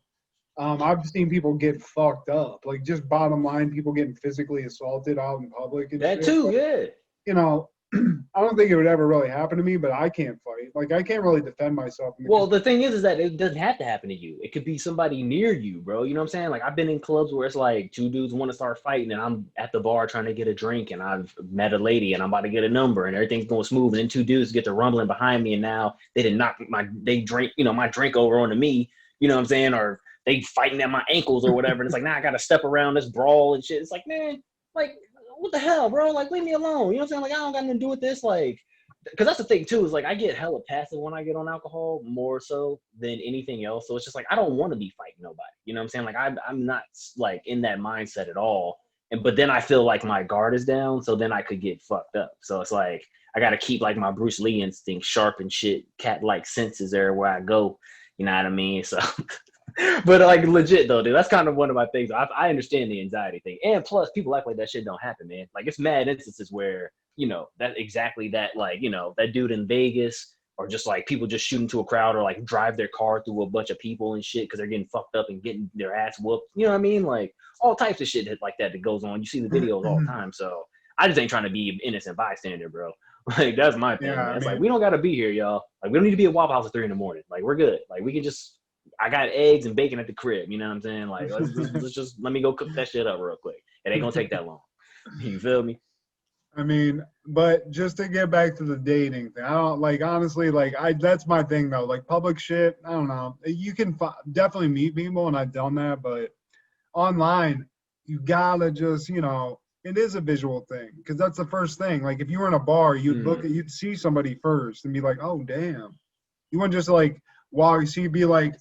I've seen people get fucked up. Like, just bottom line, people getting physically assaulted out in public and that shit. too, But, yeah. you know, I don't think it would ever really happen to me, but I can't fight. Like, I can't really defend myself. Well, the thing is that it doesn't have to happen to you. It could be somebody near you, bro. You know what I'm saying? Like, I've been in clubs where it's like two dudes want to start fighting, and I'm at the bar trying to get a drink, and I've met a lady, and I'm about to get a number, and everything's going smooth, and then two dudes get to rumbling behind me, and now they did knock my drink over onto me. You know what I'm saying? Or they fighting at my ankles or whatever, and it's like, now I got to step around this brawl and shit. It's like, man, like, what the hell, bro? Like, leave me alone. You know what I'm saying? Like, I don't got nothing to do with this. Like, because that's the thing too, is like I get hella passive when I get on alcohol, more so than anything else. So it's just like I don't want to be fighting nobody. You know what I'm saying? Like I'm not like in that mindset at all. But then I feel like my guard is down, so then I could get fucked up. So it's like I gotta keep like my Bruce Lee instinct sharp and shit, cat-like senses everywhere I go. You know what I mean? So but like legit though, dude, that's kind of one of my things. I understand the anxiety thing. And plus people act like that shit don't happen, man. Like it's mad instances where, you know, that exactly that, like, you know, that dude in Vegas, or just like people just shoot into a crowd, or like drive their car through a bunch of people and shit because they're getting fucked up and getting their ass whooped. You know what I mean? Like all types of shit like that goes on. You see the videos all the time. So I just ain't trying to be an innocent bystander, bro. Like that's my thing. Man. It's like we don't gotta be here, y'all. Like we don't need to be at Waffle House at 3 a.m. Like we're good. Like we can just. I got eggs and bacon at the crib. You know what I'm saying? Like let's just let me go cook that shit up real quick. It ain't gonna take that long. You feel me? I mean, but just to get back to the dating thing, I don't, like, honestly, like, that's my thing, though. Like, public shit, I don't know. You can definitely meet people, and I've done that, but online, you gotta just, you know, it is a visual thing, because that's the first thing. Like, if you were in a bar, you'd see somebody first and be like, oh, damn. You wouldn't just, like, walk, so you'd be like,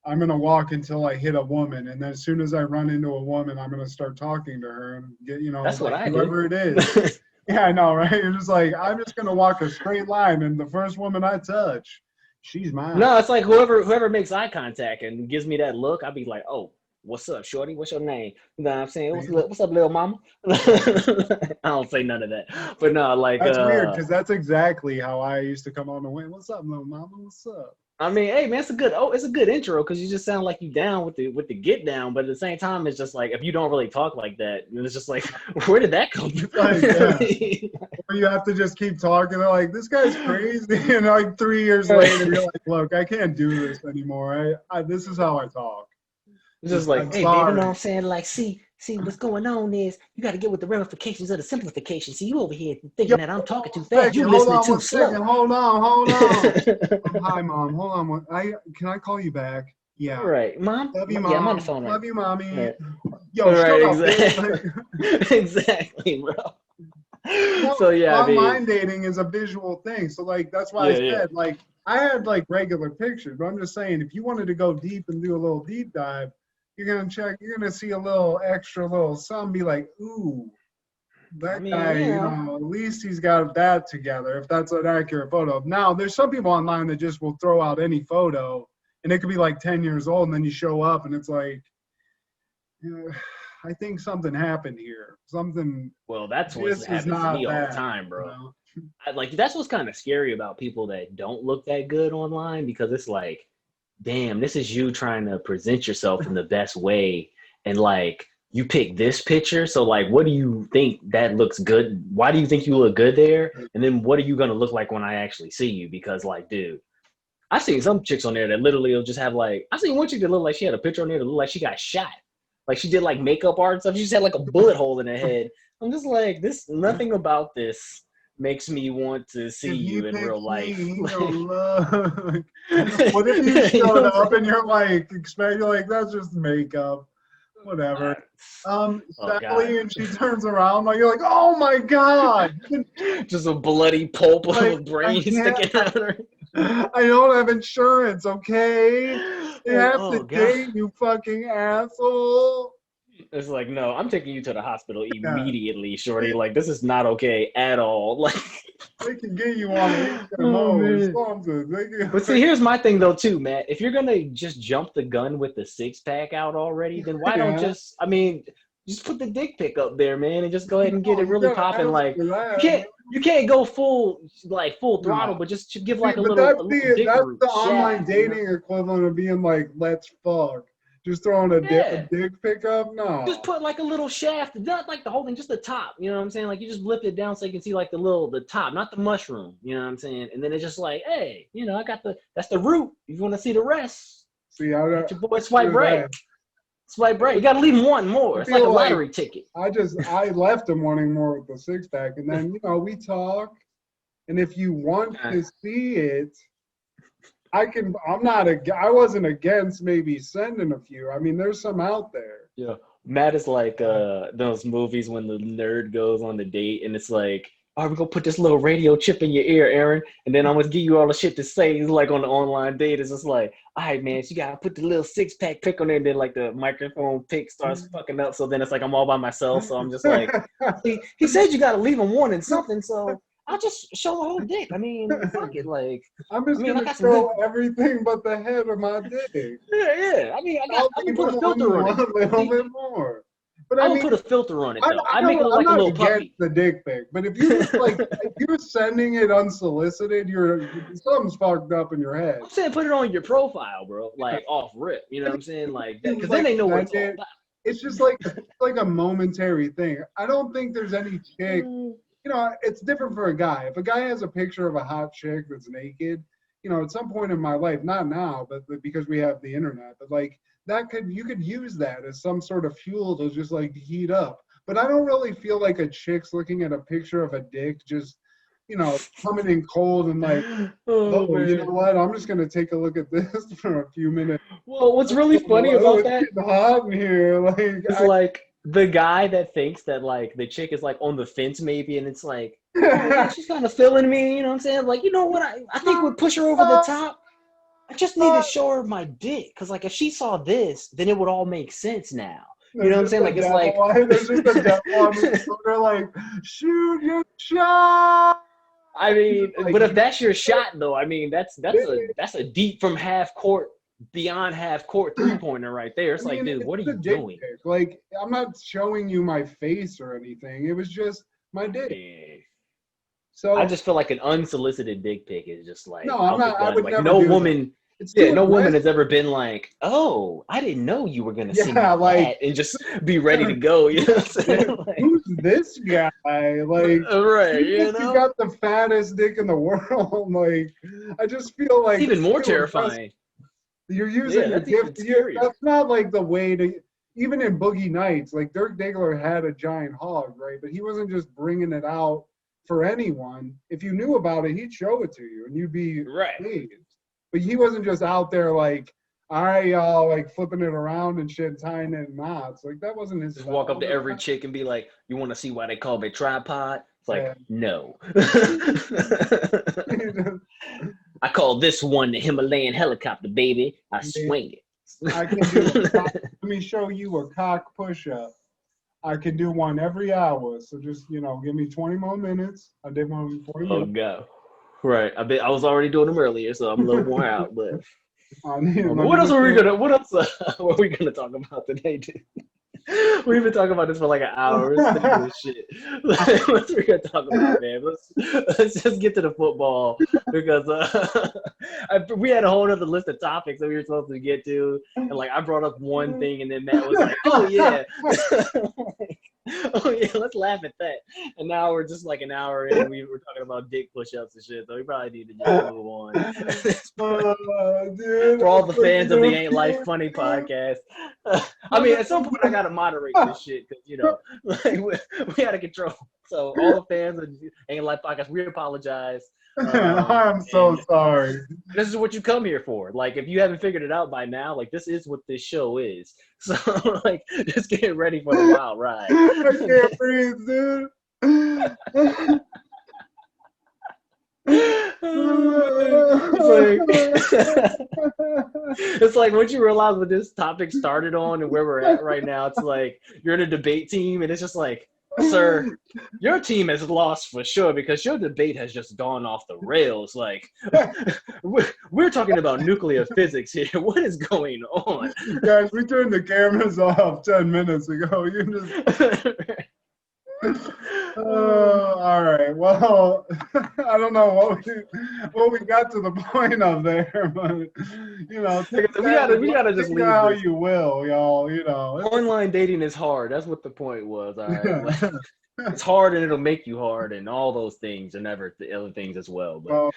I'm going to walk until I hit a woman, and then as soon as I run into a woman, I'm going to start talking to her and get, you know, that's like, what I whoever do. It is. Yeah, I know, right? You're just like, I'm just going to walk a straight line, and the first woman I touch, she's mine. No, it's like whoever makes eye contact and gives me that look, I'll be like, oh, what's up, shorty? What's your name? You know what I'm saying? What's up, little mama? I don't say none of that. But no, like that's weird, because that's exactly how I used to come on the way. What's up, little mama? What's up? I mean, hey man, it's a good intro, because you just sound like you down with the get down, but at the same time, it's just like if you don't really talk like that, it's just like, where did that come from? Like, yeah. Or you have to just keep talking. They're like, this guy's crazy, and like 3 years later, you're like, look, I can't do this anymore. This is how I talk. It's just like, hey, baby, you know what I'm saying? Like, see, what's going on is you got to get with the ramifications of the simplification. See, you over here thinking that I'm talking too fast. You listening too slow. Hold on. Hi, Mom. Hold on. Can I call you back? Yeah. Right. Mom? Love you, Mom. Yeah, I'm on the phone. Love you, Mommy. Right. Yo, right, shut exactly. up. Exactly, bro. Well, so, yeah, online dating is a visual thing. So, like, that's why I said, like, I had, like, regular pictures. But I'm just saying, if you wanted to go deep and do a little deep dive, you're gonna see a little extra little something, be like, ooh, that guy, you know, at least he's got that together, if that's an accurate photo. Now, there's some people online that just will throw out any photo, and it could be like 10 years old, and then you show up, and it's like, I think something happened here. Well, that's what happens to me all the time, bro. You know? Like, that's what's kind of scary about people that don't look that good online, because it's like, damn, this is you trying to present yourself in the best way, and like you pick this picture. So like, what do you think that looks good? Why do you think you look good there? And then what are you going to look like when I actually see you? Because like, dude, I've seen some chicks on there that literally will just have like, I've seen one chick that looked like she had a picture on there that looked like she got shot. Like she did like makeup art and stuff. She just had like a bullet hole in her head. I'm just like, nothing about this makes me want to see you in real life. What if you showed up and you're like, expecting like, that's just makeup, whatever. Sally, and she turns around, like you're like, oh my god, just a bloody pulp of a brain sticking out of her. I don't have insurance, okay? You have to date, you fucking asshole. It's like, no, I'm taking you to the hospital immediately, shorty. Like, this is not okay at all. Like, they can get you on HMO. But see, here's my thing though, too, Matt. If you're gonna just jump the gun with the 6-pack out already, then why don't just put the dick pic up there, man, and just go ahead and get it really popping. Like, you can't go full throttle, but just give like a little. That's dick the shaft, online dating equivalent of being like, let's fuck. Just throwing a dick pic up? No. Just put like a little shaft, not like the whole thing, just the top. You know what I'm saying? Like you just lift it down so you can see like the top, not the mushroom. You know what I'm saying? And then it's just like, hey, you know, that's the root. If you want to see the rest, see, your boy swipe right. Swipe right. You got to leave him wanting more. It's like a lottery ticket. I left him wanting more with the 6-pack, and then we talk, and if you want to see it, I wasn't against maybe sending a few. I mean, there's some out there. Yeah. Matt is like those movies when the nerd goes on the date and it's like, all right, we're going to put this little radio chip in your ear, Aaron, and then I'm going to give you all the shit to say. It's like on the online date. It's just like, all right, man, so you got to put the little 6-pack pick on there, and then like the microphone pick starts fucking up. So then it's like I'm all by myself. So I'm just like, he said you got to leave him wanting something. So I'll just show my whole dick. I mean, fuck it. Like, I'm just gonna show everything but the head of my dick. Yeah. I mean, I can put a filter on it. A little bit more. But I would put a filter on it though. I make it look like a little puppy. The dick pic, but if you if you're sending it unsolicited, something's fucked up in your head. I'm saying put it on your profile, bro. Like off rip. You know what I'm saying? Like, because then they know what it's all about. It's just like a momentary thing. I don't think there's any chick. It's different for a guy. If a guy has a picture of a hot chick that's naked, at some point in my life, not now, but because we have the internet, but like you could use that as some sort of fuel to just like heat up. But I don't really feel like a chick's looking at a picture of a dick just, coming in cold and like, you know what? I'm just gonna take a look at this for a few minutes. Well, what's really funny about that? It's hot in here. It's like the guy that thinks that like the chick is like on the fence maybe, and it's like, she's kind of feeling me, you know what I'm saying? Like, you know what? I think we'll push her over the top. I just need to show her my dick, because like if she saw this, then it would all make sense now. You know what I'm saying? Like it's like there's just a devil on the shoulder, like shoot your shot. I mean, but if that's your shot though, I mean that's a deep from half court, beyond half court 3-pointer right there. It's like, dude, what are you doing? Like, I'm not showing you my face or anything. It was just my dick. Yeah. So I just feel like an unsolicited dick pic is just like, no, I'm not. I would like never no do woman. That. No woman has ever been like, oh, I didn't know you were gonna see that, and just be ready to go. You know what I'm saying? Like, who's this guy? Like, right? You got the fattest dick in the world. Like, I just feel like it's even more terrifying. You're using a gift. That's not like the way to. Even in Boogie Nights, like Dirk Diggler had a giant hog, right? But he wasn't just bringing it out for anyone. If you knew about it, he'd show it to you, and you'd be pleased. But he wasn't just out there like, all right, y'all, like flipping it around and shit, tying it in knots. Like that wasn't his. Just walk up to every chick and be like, "You want to see why they call me tripod?" It's like, no. I call this one the Himalayan helicopter, baby. I swing it. I can do. Let me show you a cock push-up. I can do one every hour. So just give me 20 more minutes. I did one 40 minutes. Oh god. Right. I was already doing them earlier, so I'm a little more out. But what else were we gonna talk about today, dude? We've been talking about this for like an hour. Let's think of this shit. What's we gonna talk about, man? Let's just get to the football because we had a whole other list of topics that we were supposed to get to, and like I brought up one thing, and then Matt was like, "Oh yeah, oh yeah, let's laugh at that." And now we're just like an hour in, and we were talking about dick push-ups and shit. So we probably need to just move on. Dude, For all the fans of the Ain't Life Funny podcast. I mean, at some point I gotta moderate this shit because like we out of control. So all the fans of Ain't Life podcast, we apologize. I'm so sorry. This is what you come here for. Like, if you haven't figured it out by now, like this is what this show is. So like, just get ready for the wild ride. I can't breathe, dude. It's like once you realize what this topic started on and where we're at right now, it's like you're in a debate team and it's just like, sir, your team has lost for sure because your debate has just gone off the rails. Like we're talking about nuclear physics here. What is going on? Guys, we turned the cameras off 10 minutes ago. You just all right. Well, I don't know what we got to the point of there, but we gotta just leave how you will, y'all. Online dating is hard. That's what the point was. All right. Like, it's hard and it'll make you hard and all those things and the other things as well. But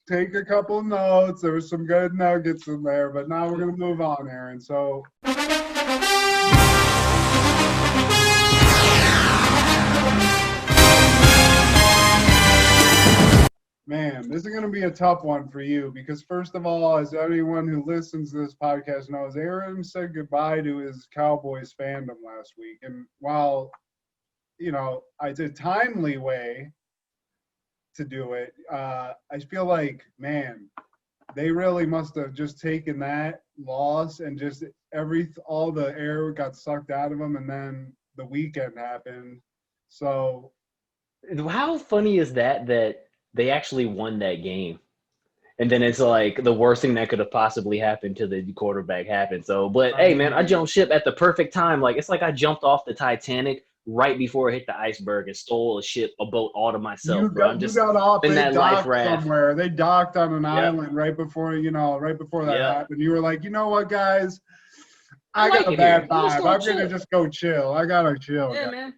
take a couple notes. There was some good nuggets in there, but now we're gonna move on, Aaron. So. Man, this is going to be a tough one for you because, first of all, as anyone who listens to this podcast knows, Aaron said goodbye to his Cowboys fandom last week. And while, it's a timely way to do it, I feel like, man, they really must have just taken that loss and just all the air got sucked out of them, and then the weekend happened. So. How funny is that they actually won that game? And then it's like the worst thing that could have possibly happened to the quarterback happened. So, but hey, man, I jumped ship at the perfect time. Like, it's like I jumped off the Titanic right before it hit the iceberg and stole a boat all to myself, bro. I'm just in that life raft somewhere. They docked on an island right before that happened. You were like, you know what, guys? I got a bad vibe. I'm going to just go chill. I got to chill. Yeah, man.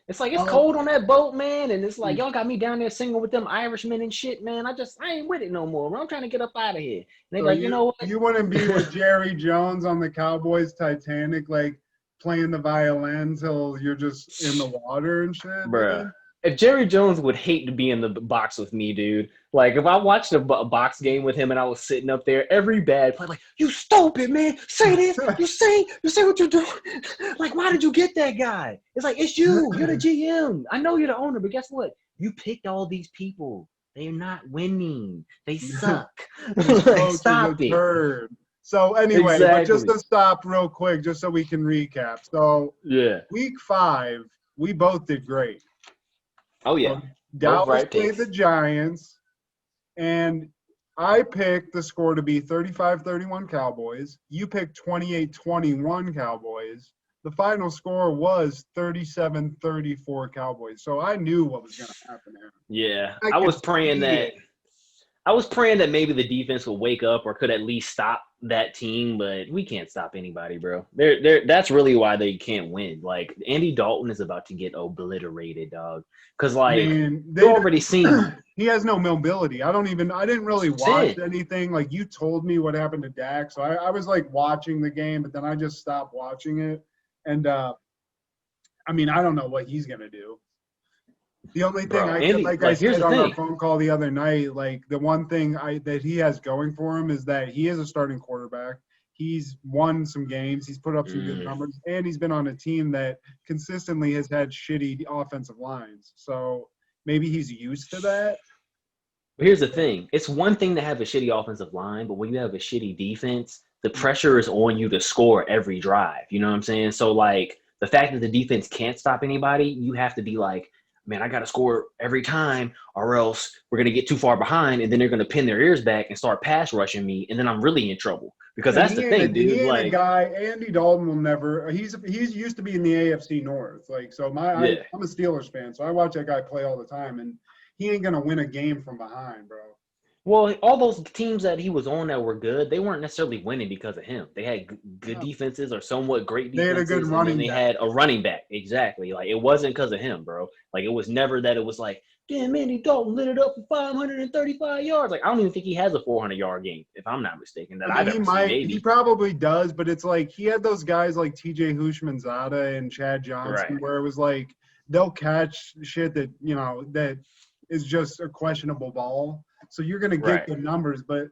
It's like, it's cold on that boat, man, and it's like, y'all got me down there singing with them Irishmen and shit, man. I ain't with it no more, bro. I'm trying to get up out of here. And they like, you know what? You wouldn't be with Jerry Jones on the Cowboys Titanic, like, playing the violin till you're just in the water and shit? Bruh. If Jerry Jones would hate to be in the box with me, dude. Like, if I watched a box game with him and I was sitting up there, every bad play, like, you stupid, man. Say this. You say what you're doing. Like, why did you get that guy? It's like, it's you. You're the GM. I know you're the owner, but guess what? You picked all these people. They're not winning. They suck. Like, stop it. So anyway, but just to stop real quick, just so we can recap. So week 5, we both did great. Oh, yeah. Dallas played the Giants, and I picked the score to be 35-31 Cowboys. You picked 28-21 Cowboys. The final score was 37-34 Cowboys. So I knew what was going to happen there. Yeah, I was praying that maybe the defense would wake up or could at least stop that team, but we can't stop anybody, bro. That's really why they can't win. Like, Andy Dalton is about to get obliterated, dog. Because, like, they've already seen him. He has no mobility. I didn't really watch anything. Like, you told me what happened to Dak, so I was, like, watching the game, but then I just stopped watching it. And, I don't know what he's going to do. The only thing I said on our phone call the other night, like, the one thing that he has going for him is that he is a starting quarterback. He's won some games. He's put up some good numbers. And he's been on a team that consistently has had shitty offensive lines. So maybe he's used to that. But here's the thing. It's one thing to have a shitty offensive line, but when you have a shitty defense, the pressure is on you to score every drive. You know what I'm saying? So, like, the fact that the defense can't stop anybody, you have to be like, man, I got to score every time or else we're going to get too far behind and then they're going to pin their ears back and start pass rushing me. And then I'm really in trouble because And that's the thing, dude. He ain't like a guy. Andy Dalton will never. He's used to be in the AFC North. Like so, I'm a Steelers fan, so I watch that guy play all the time, and he ain't gonna win a game from behind, bro. Well, all those teams that he was on that were good, they weren't necessarily winning because of him. They had good defenses or somewhat great defenses. They had a good running back. They had a running back. Exactly. Like, it wasn't because of him, bro. Like, it was never that it was like, damn, Andy Dalton lit it up for 535 yards. Like, I don't even think he has a 400-yard game, if I'm not mistaken. He probably does, but it's like he had those guys like TJ Houshmandzadeh and Chad Johnson where it was like they'll catch shit that, you know, that is just a questionable ball. So you're going to get good numbers, but,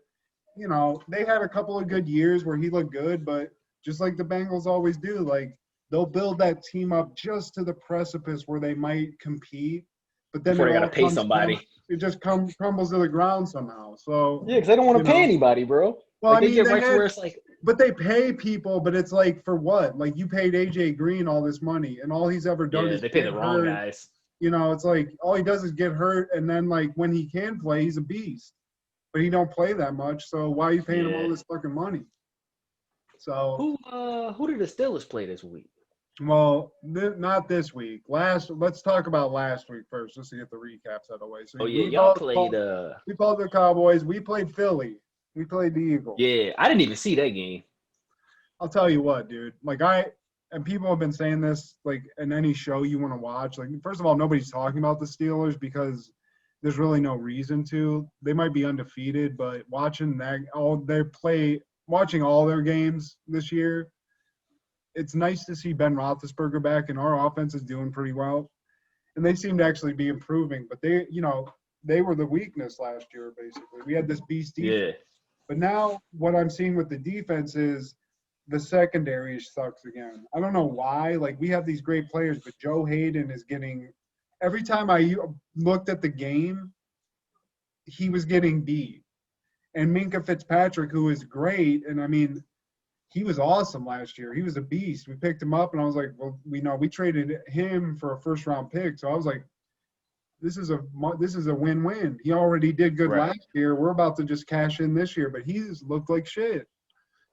you know, they had a couple of good years where he looked good, but just like the Bengals always do, like they'll build that team up just to the precipice where they might compete, but then they got to pay somebody. It just crumbles to the ground somehow. So yeah, because they don't want to pay anybody, bro. Well, like, I mean, where it's like, but they pay people, but it's like for what? Like you paid AJ Green all this money, and all he's ever done is they pay the wrong guys. You know, it's like all he does is get hurt, and then like when he can play, he's a beast. But he don't play that much, so why are you paying him all this fucking money? So who did the Steelers play this week? Well, not this week. Let's talk about last week first, just to get the recaps out of the way. So y'all played. We played the Cowboys. We played Philly. We played the Eagles. Yeah, I didn't even see that game. I'll tell you what, dude. And people have been saying this, like, in any show you want to watch. Like, first of all, nobody's talking about the Steelers because there's really no reason to. They might be undefeated, but watching all their games this year, it's nice to see Ben Roethlisberger back, and our offense is doing pretty well. And they seem to actually be improving, but they were the weakness last year, basically. We had this beast defense. Yeah. But now what I'm seeing with the defense is the secondary sucks again. I don't know why. Like, we have these great players, but Joe Hayden is getting – every time I looked at the game, he was getting beat. And Minkah Fitzpatrick, who is great, and, I mean, he was awesome last year. He was a beast. We picked him up, and I was like, well, we traded him for a first-round pick. So I was like, this is a win-win. He already did good last year. We're about to just cash in this year, but he's looked like shit.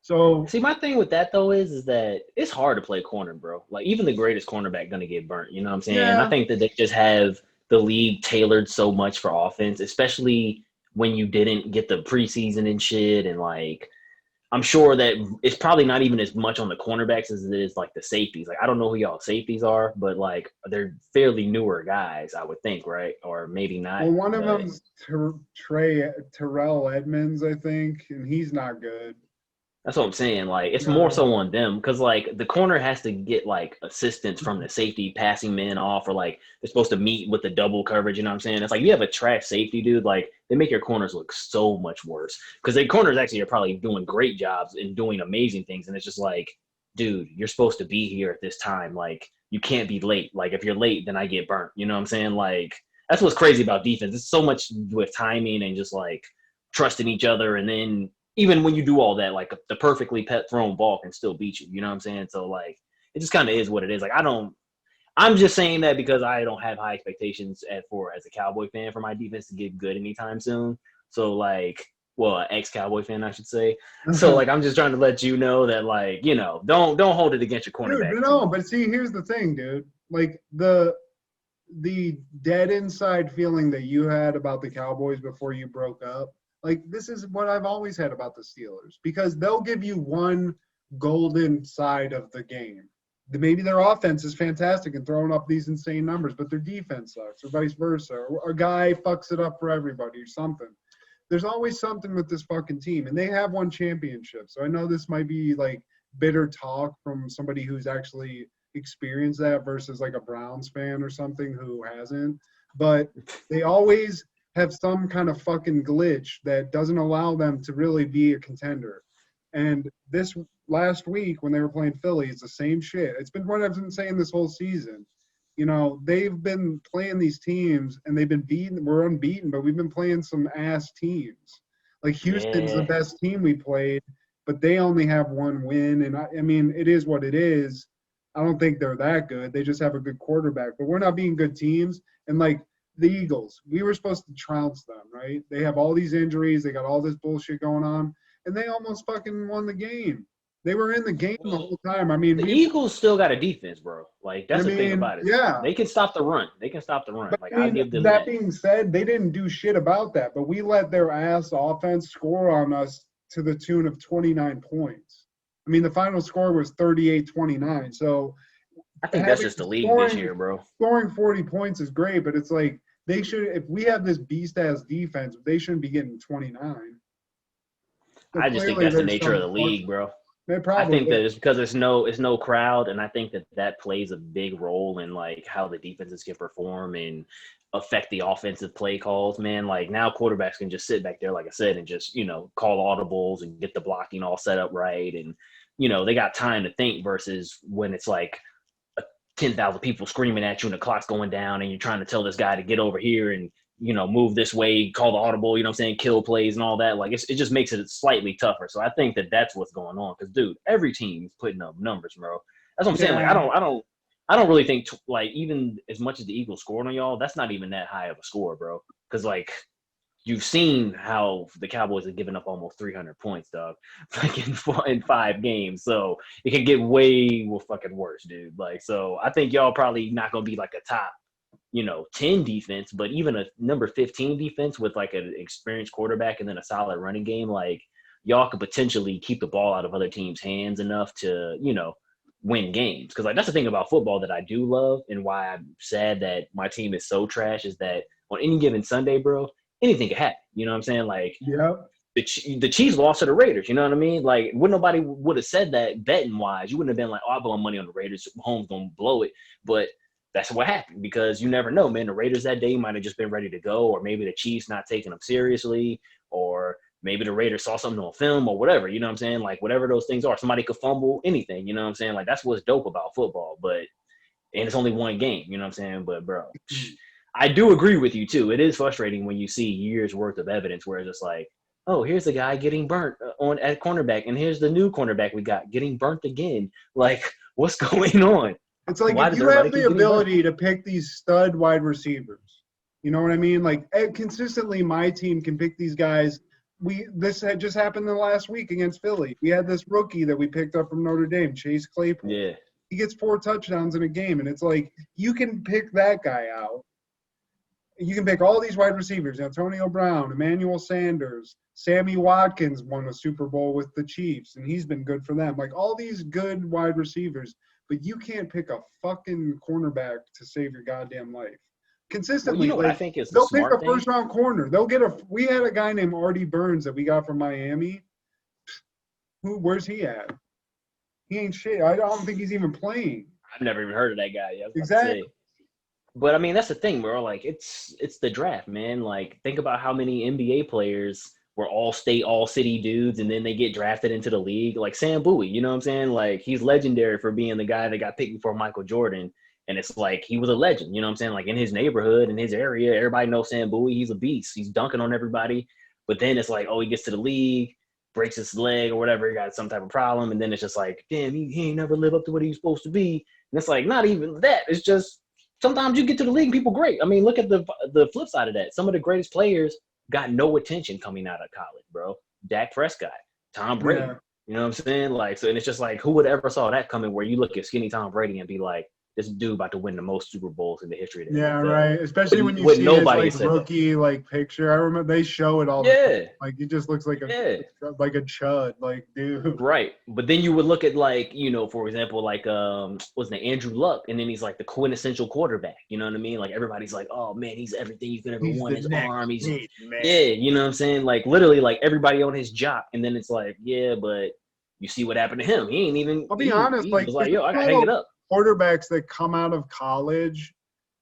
So see, my thing with that though is that it's hard to play corner, bro. Like, even the greatest cornerback gonna get burnt. You know what I'm saying? Yeah. I think that they just have the league tailored so much for offense, especially when you didn't get the preseason and shit. And like, I'm sure that it's probably not even as much on the cornerbacks as it is like the safeties. Like, I don't know who y'all safeties are, but like they're fairly newer guys, I would think, right? Or maybe not. Well, one of them's Terrell Edmonds, I think, and he's not good. That's what I'm saying. Like, it's more so on them because, like, the corner has to get, like, assistance from the safety passing men off, or, like, they're supposed to meet with the double coverage. You know what I'm saying? It's like you have a trash safety, dude. Like, they make your corners look so much worse because the corners actually are probably doing great jobs and doing amazing things. And it's just like, dude, you're supposed to be here at this time. Like, you can't be late. Like, if you're late, then I get burnt. You know what I'm saying? Like, that's what's crazy about defense. It's so much with timing and just, like, trusting each other, and then even when you do all that, like, the perfectly thrown ball can still beat you. You know what I'm saying? So, like, it just kind of is what it is. Like, I'm just saying that because I don't have high expectations as a Cowboy fan for my defense to get good anytime soon. So, like, well, ex-Cowboy fan, I should say. So, like, I'm just trying to let you know that, like, you know, don't hold it against your cornerback. Dude, no, but see, here's the thing, dude. Like, the dead inside feeling that you had about the Cowboys before you broke up, like, this is what I've always had about the Steelers, because they'll give you one golden side of the game. Maybe their offense is fantastic and throwing up these insane numbers, but their defense sucks, or vice versa. Or a guy fucks it up for everybody or something. There's always something with this fucking team, and they have won championships. So I know this might be, like, bitter talk from somebody who's actually experienced that versus, like, a Browns fan or something who hasn't. But they always – have some kind of fucking glitch that doesn't allow them to really be a contender. And this last week when they were playing Philly, it's the same shit. It's been what I've been saying this whole season. You know, they've been playing these teams and they've been beaten. We're unbeaten, but we've been playing some ass teams. Like, Houston's the best team we played, but they only have one win. And I mean, it is what it is. I don't think they're that good. They just have a good quarterback. But we're not being good teams. And, like, the Eagles, we were supposed to trounce them, right? They have all these injuries. They got all this bullshit going on. And they almost fucking won the game. They were in the game the whole time. I mean, the Eagles still got a defense, bro. Like, that's the thing about it. Yeah. They can stop the run. But, Like, I mean, I'll give them that being said, they didn't do shit about that. But we let their ass offense score on us to the tune of 29 points. I mean, the final score was 38-29. So I think that's just the league this year, bro. Scoring 40 points is great, but it's like they should. If we have this beast-ass defense, they shouldn't be getting 29. So I just think that's the nature of the league, bro. I think that it's because it's no crowd, and I think that plays a big role in like how the defenses can perform and affect the offensive play calls, man. Like now quarterbacks can just sit back there, like I said, and just, call audibles and get the blocking all set up right. And, they got time to think versus when it's like 10,000 people screaming at you and the clock's going down and you're trying to tell this guy to get over here and, move this way, call the audible, kill plays and all that. Like it just makes it slightly tougher. So I think that's what's going on. Cause dude, every team's putting up numbers, bro. That's what I'm saying. Like, I don't really think like even as much as the Eagles scored on y'all, that's not even that high of a score, bro. Cause like you've seen how the Cowboys have given up almost 300 points, dog, like in 5 games. So it can get way fucking worse, dude. Like, so I think y'all probably not going to be like a top, 10 defense, but even a number 15 defense with like an experienced quarterback and then a solid running game, like y'all could potentially keep the ball out of other teams' hands enough to, win games. Because like that's the thing about football that I do love and why I'm sad that my team is so trash is that on any given Sunday, bro, anything could happen. You know what I'm saying? Like, the Chiefs lost to the Raiders. You know what I mean? Like, nobody would have said that betting wise. You wouldn't have been like, oh, I'm blowing money on the Raiders. Mahomes gonna blow it. But that's what happened because you never know, man. The Raiders that day might have just been ready to go, or maybe the Chiefs not taking them seriously, or maybe the Raiders saw something on film or whatever. You know what I'm saying? Like, whatever those things are. Somebody could fumble, anything. You know what I'm saying? Like, that's what's dope about football. And it's only one game. You know what I'm saying? But, bro, I do agree with you, too. It is frustrating when you see years' worth of evidence where it's just like, oh, here's a guy getting burnt at cornerback, and here's the new cornerback we got getting burnt again. Like, what's going on? It's like if you have the ability to pick these stud wide receivers, you know what I mean? Like, consistently my team can pick these guys. This had just happened the last week against Philly. We had this rookie that we picked up from Notre Dame, Chase Claypool. Yeah. He gets 4 touchdowns in a game, and it's like you can pick that guy out. You can pick all these wide receivers, Antonio Brown, Emmanuel Sanders, Sammy Watkins won a Super Bowl with the Chiefs, and he's been good for them. Like, all these good wide receivers, but you can't pick a fucking cornerback to save your goddamn life. Consistently, what I think is they'll pick a first-round corner. They'll get we had a guy named Artie Burns that we got from Miami. Where's he at? He ain't shit. I don't think he's even playing. I've never even heard of that guy. Exactly. But I mean, that's the thing, bro. Like, it's the draft, man. Like, think about how many NBA players were all-state, all-city dudes, and then they get drafted into the league. Like Sam Bowie, you know what I'm saying? Like, he's legendary for being the guy that got picked before Michael Jordan. And it's like he was a legend, you know what I'm saying? Like, in his neighborhood, in his area, everybody knows Sam Bowie. He's a beast. He's dunking on everybody. But then it's like, oh, he gets to the league, breaks his leg or whatever. He got some type of problem. And then it's just like, damn, he ain't never lived up to what he was supposed to be. And it's like, not even that. It's just sometimes you get to the league and people great. I mean, look at the flip side of that. Some of the greatest players got no attention coming out of college, bro. Dak Prescott, Tom Brady. Yeah. You know what I'm saying? Like, so, and it's just like, who would ever saw that coming where you look at skinny Tom Brady and be like, this dude about to win the most Super Bowls in the history of the NFL. Right. Especially when you see his like rookie like picture. I remember they show it all the time. Like, he just looks like a chud, like, dude. Right. But then you would look at, like, you know, for example, like wasn't it Andrew Luck, and then he's like the quintessential quarterback. You know what I mean? Like, everybody's like, oh man, he's everything you could ever want. His arm, he's you know what I'm saying? Like, literally, like, everybody on his job, and then it's like, yeah, but you see what happened to him. He ain't even. I'll be honest, he was like, yo, I gotta hang it up. Quarterbacks that come out of college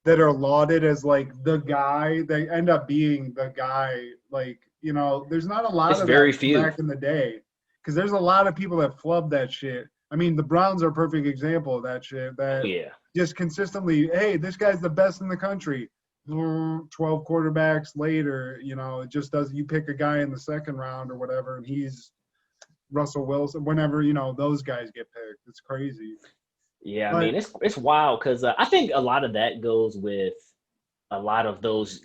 that are lauded as like the guy, they end up being the guy. Like, you know, there's not a lot of very that few back in the day, because there's a lot of people that flub that shit. I mean, the Browns are a perfect example of that shit. That just consistently, hey, this guy's the best in the country. 12 quarterbacks later, you know, it just does. You pick a guy in the second round or whatever, and he's Russell Wilson. Whenever, you know, those guys get picked, it's crazy. Yeah, I But mean it's wild because I think a lot of that goes with a lot of those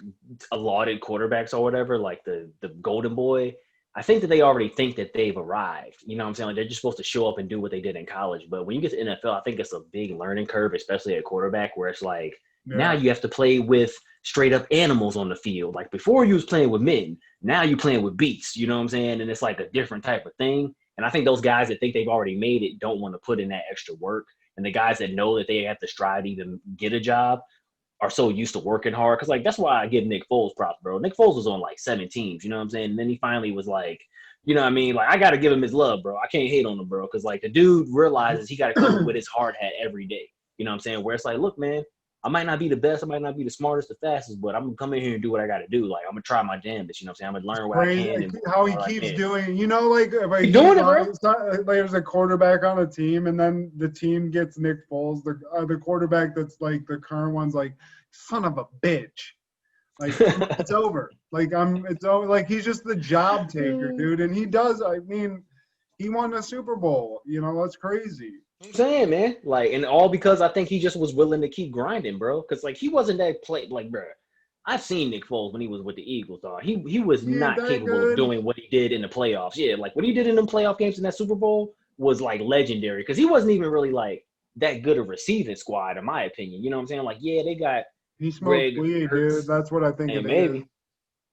lauded quarterbacks or whatever, like the Golden Boy. I think that they already think that they've arrived. You know what I'm saying? Like they're just supposed to show up and do what they did in college. But when you get to NFL, I think it's a big learning curve, especially at quarterback, where it's like now yeah, you have to play with straight up animals on the field. Like before you was playing with men, now you're playing with beasts. You know what I'm saying? And it's like a different type of thing. And I think those guys that think they've already made it don't want to put in that extra work. And the guys that know that they have to strive to even get a job are so used to working hard. Cause like that's why I give Nick Foles props, bro. Nick Foles was on like 7 teams, you know what I'm saying? And then he finally was like, you know what I mean? Like I gotta give him his love, bro. I can't hate on him, bro. Cause like the dude realizes he gotta come with his hard hat every day. You know what I'm saying? Where it's like, look, man, I might not be the best, I might not be the smartest, the fastest, but I'm gonna come in here and do what I gotta do. Like I'm gonna try my damnedest, you know what I'm saying? I'm gonna learn what I can and how he what I keeps can. doing, you know, like He's doing it, bro. like there's a quarterback on a team, and then the team gets Nick Foles, the quarterback that's like the current one's like, son of a bitch, like it's over. Like it's over. Like he's just the job taker, dude, and he does. I mean, he won a Super Bowl. You know, that's crazy. I'm saying, man, like, and all because I think he just was willing to keep grinding, bro. Because like he wasn't that like, bro. I've seen Nick Foles when he was with the Eagles, dog. He was not capable of doing what he did in the playoffs. Yeah, like what he did in them playoff games in that Super Bowl was like legendary. Because he wasn't even really like that good a receiving squad, in my opinion. You know what I'm saying? Like, yeah, they got he smoked weed, dude. That's what I think. And it maybe. Is.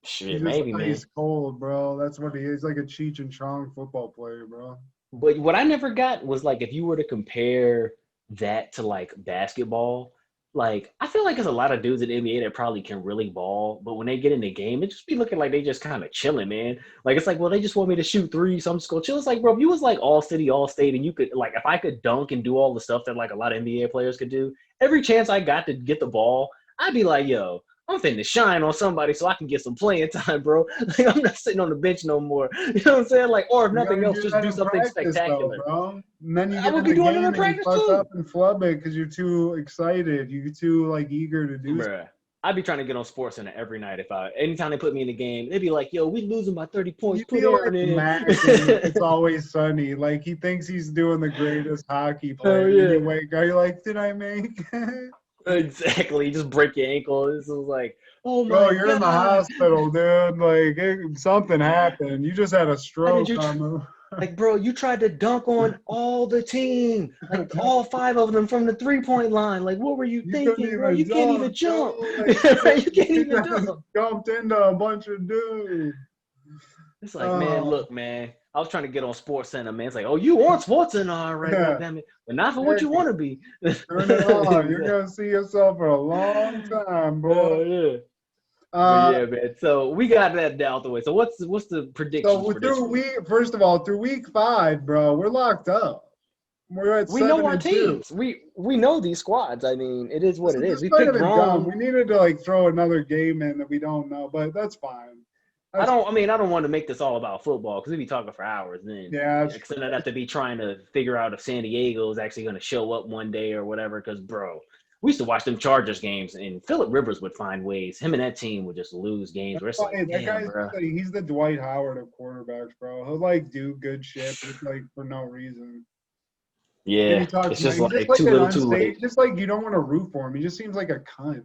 Shit, he's maybe, just man. He's cold, bro. That's what he is. Like a Cheech and Chong football player, bro. But what I never got was like if you were to compare that to like basketball, like I feel like there's a lot of dudes in the NBA that probably can really ball, but when they get in the game, it just be looking like they just kind of chilling, man. Like it's like, well, they just want me to shoot three, so I'm just gonna chill. It's like, bro, if you was like all city, all state, and you could like if I could dunk and do all the stuff that like a lot of NBA players could do, every chance I got to get the ball, I'd be like, yo, I'm finna shine on somebody so I can get some playing time, bro. Like I'm not sitting on the bench no more. You know what I'm saying? Like, or if nothing else, just do something spectacular. Though, bro. And then you I get would in be the doing game it in and you practice fuck too. up and flub it because you're too excited. You're too like eager to do. Bruh, I'd be trying to get on SportsCenter every night anytime they put me in the game, they'd be like, "Yo, we losing by 30 points. You feel like It's Always Sunny. Like he thinks he's doing the greatest hockey player. Oh, yeah. And you wake up, you're like, did I make it? Exactly. You just break your ankle. This is like, oh my Bro, you're God. in the hospital, dude. Like something happened. You just had a stroke. Like, bro, you tried to dunk on all the team, like all 5 of them from the 3-point line. Like, what were you thinking, bro? You can't even jump. Like, you can't even jump. Jumped into a bunch of dudes. It's like, man, look, man. I was trying to get on SportsCenter, man. It's like, oh, you on SportsCenter, all right, damn it. But not for what you want to be. Turn it on. You're going to see yourself for a long time, bro. Yeah. Yeah, man. So we got that out the way. So what's the prediction? So through first of all, through week 5, bro, we're locked up. We're at 7-2. We know our teams. We know these squads. I mean, it is what it is. We picked picked wrong. We needed to like throw another game in that we don't know, but that's fine. I don't want to make this all about football because we'd be talking for hours then. Yeah. Because then I'd have to be trying to figure out if San Diego is actually going to show up one day or whatever. Because, bro, we used to watch them Chargers games, and Phillip Rivers would find ways. Him and that team would just lose games. Where it's like, that damn, guy's bro. He's the Dwight Howard of quarterbacks, bro. He'll like do good shit, just like for no reason. Yeah, it's just like too little, too late. Just like you don't want to root for him. He just seems like a cunt.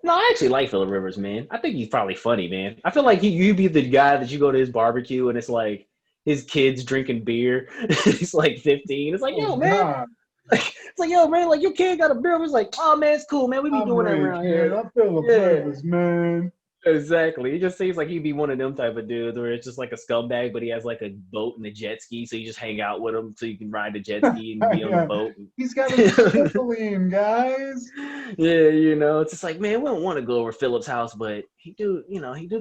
No, I actually like Phillip Rivers, man. I think he's probably funny, man. I feel like you'd be the guy that you go to his barbecue and it's like his kids drinking beer. He's like 15. It's like, yo, man. It's like, yo, man, like your kid got a beer. It's like, oh, man, it's cool, man. We be doing that around here. I'm Phillip Rivers, man. Exactly. He just seems like he'd be one of them type of dudes where it's just like a scumbag, but he has like a boat and a jet ski, so you just hang out with him so you can ride the jet ski and be on the boat. He's got a trampoline, guys. Yeah, you know, it's just like, man, we don't want to go over Phillip's house, but he do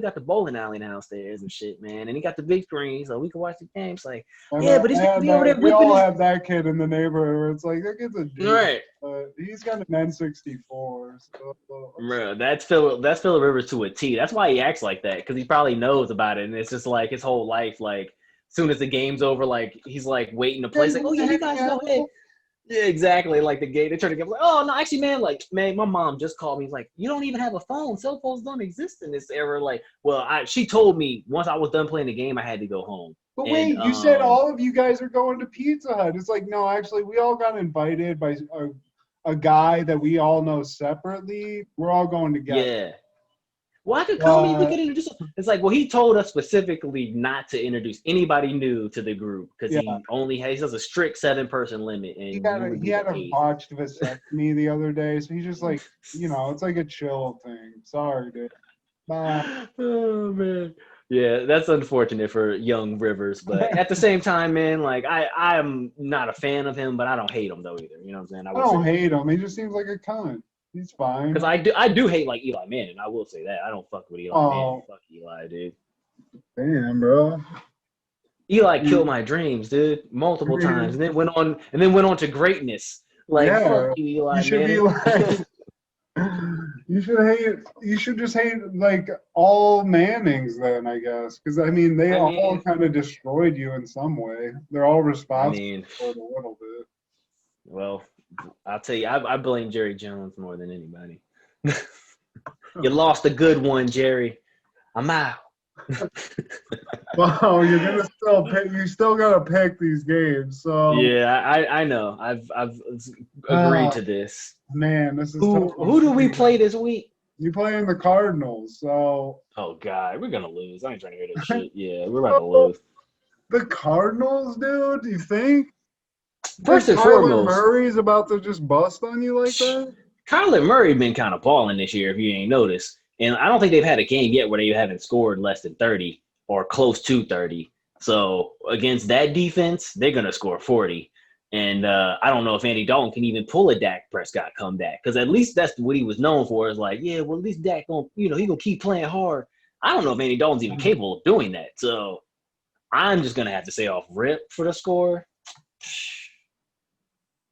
got the bowling alley downstairs and shit, man, and he got the big screen, so we can watch the games. Like, but he's gonna be over there. We all have that kid in the neighborhood where it's like that kid's a dude, right? But he's got an N64. Bro, that's Phillip Rivers to a T. That's why he acts like that, because he probably knows about it, and it's just like his whole life. Like, as soon as the game's over, like he's like waiting to play. It's like, oh yeah, you guys go ahead. Yeah, exactly. Like the game, they try to get like, oh no, actually, man, my mom just called me. He's like, you don't even have a phone. Cell phones don't exist in this era. Like, well, she told me once I was done playing the game, I had to go home. But wait, you said all of you guys are going to Pizza Hut. It's like, no, actually, we all got invited by a guy that we all know separately. We're all going together. Yeah. Well, I could come and we could introduce him. It's like, well, he told us specifically not to introduce anybody new to the group because he has a strict 7-person limit. And he had a botched vasectomy the other day, so he's just like, it's like a chill thing. Sorry, dude. Bye. Oh man. Yeah, that's unfortunate for young Rivers, but at the same time, man, like I'm not a fan of him, but I don't hate him though either. You know what I'm saying? I don't hate him. He just seems like a cunt. He's fine. Because I do hate like Eli Manning. I will say that. I don't fuck with Eli Manning. Fuck Eli, dude. Damn, bro. Eli killed my dreams, dude, multiple times, and then went on to greatness. Like fuck you, Eli Manning. You should just hate like all Mannings then, I guess, because I mean they all kind of destroyed you in some way. They're all responsible for it a little bit. Well, I'll tell you, I blame Jerry Jones more than anybody. You lost a good one, Jerry. I'm out. Wow, you're gonna still pick. You still gotta pick these games. So yeah, I know. I've agreed to this. Man, this is who do we play this week? You playing the Cardinals, so. Oh God, we're gonna lose. I ain't trying to hear that shit. Yeah, we're about to lose. The Cardinals, dude. Do you think? First and Kyler foremost, Murray's about to just bust on you like that. Kyler Murray been kind of balling this year, if you ain't noticed. And I don't think they've had a game yet where they haven't scored less than 30 or close to 30. So against that defense, they're going to score 40. And I don't know if Andy Dalton can even pull a Dak Prescott comeback because at least that's what he was known for is like, yeah, well, at least Dak going he going to keep playing hard. I don't know if Andy Dalton's even capable of doing that. So I'm just going to have to say off rip for the score.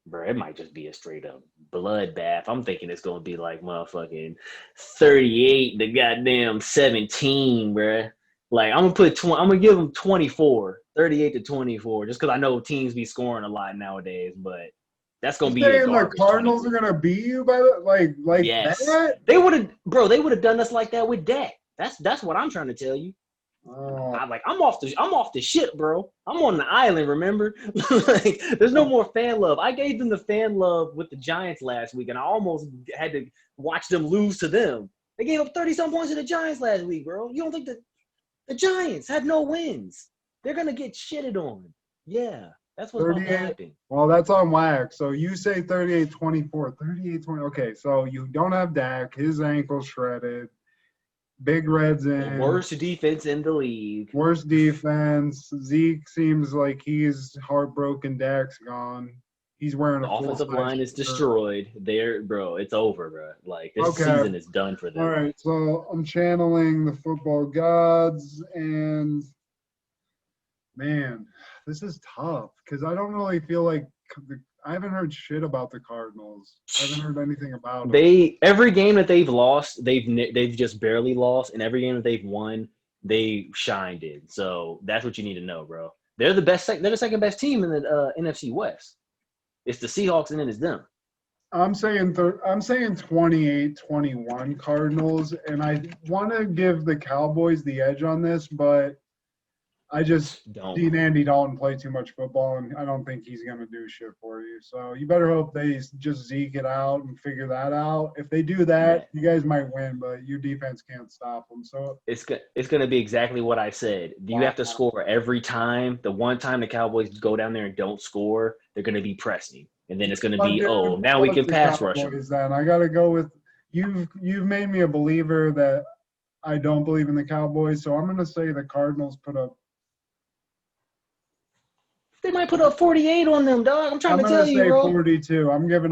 Bro, it might just be a straight up bloodbath. I'm thinking it's gonna be like motherfucking 38 to goddamn 17, bro. Like I'm gonna give them 24, 38 to 24, just because I know teams be scoring a lot nowadays. But that's gonna be the Cardinals 24. Are gonna beat you by like yes. that. They would have done us like that with Dak. That's what I'm trying to tell you. I'm off the ship, bro. I'm on the island, remember? Like, there's no more fan love. I gave them the fan love with the Giants last week, and I almost had to watch them lose to them. They gave up 30-some points to the Giants last week, bro. You don't think the Giants had no wins? They're gonna get shitted on. Yeah, that's what's gonna happen. Well, that's on wax. So you say 38-24, 38-20. Okay, so you don't have Dak. His ankle's shredded. Big Red's in. Worst defense in the league. Worst defense. Zeke seems like he's heartbroken. Dak's gone. He's wearing the offensive line is destroyed. Bro, it's over, bro. Like this season is done for them. All right, so I'm channeling the football gods, and man, this is tough because I don't really feel like I haven't heard shit about the Cardinals. I haven't heard anything about them. Every game that they've lost, they've just barely lost, and every game that they've won, they shined in. So that's what you need to know, bro. They're the best. They're the second best team in the NFC West. It's the Seahawks, and then it's them. I'm saying 28-21 Cardinals, and I want to give the Cowboys the edge on this, but I just seen Andy Dalton play too much football, and I don't think he's going to do shit for you. So you better hope they just zeke it out and figure that out. If they do that, you guys might win, but your defense can't stop them. So it's going to be exactly what I said. You have to score every time. The one time the Cowboys go down there and don't score, they're going to be pressing. And then it's going to be, now we can pass rush them. Then I got to go with you've made me a believer that I don't believe in the Cowboys. So I'm going to say the Cardinals put up. They might put up 48 on them, dog. I'm trying to tell you, bro. I'm going to say 42. I'm giving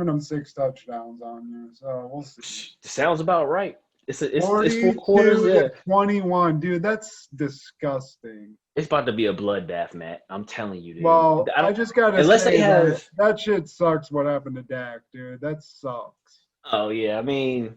them 6 touchdowns on you. So we'll see. Sounds about right. It's 4 quarters. Yeah. 21, dude. That's disgusting. It's about to be a bloodbath, Matt. I'm telling you, dude. Well, I just got to say that shit sucks what happened to Dak, dude. That sucks. Oh, yeah. I mean,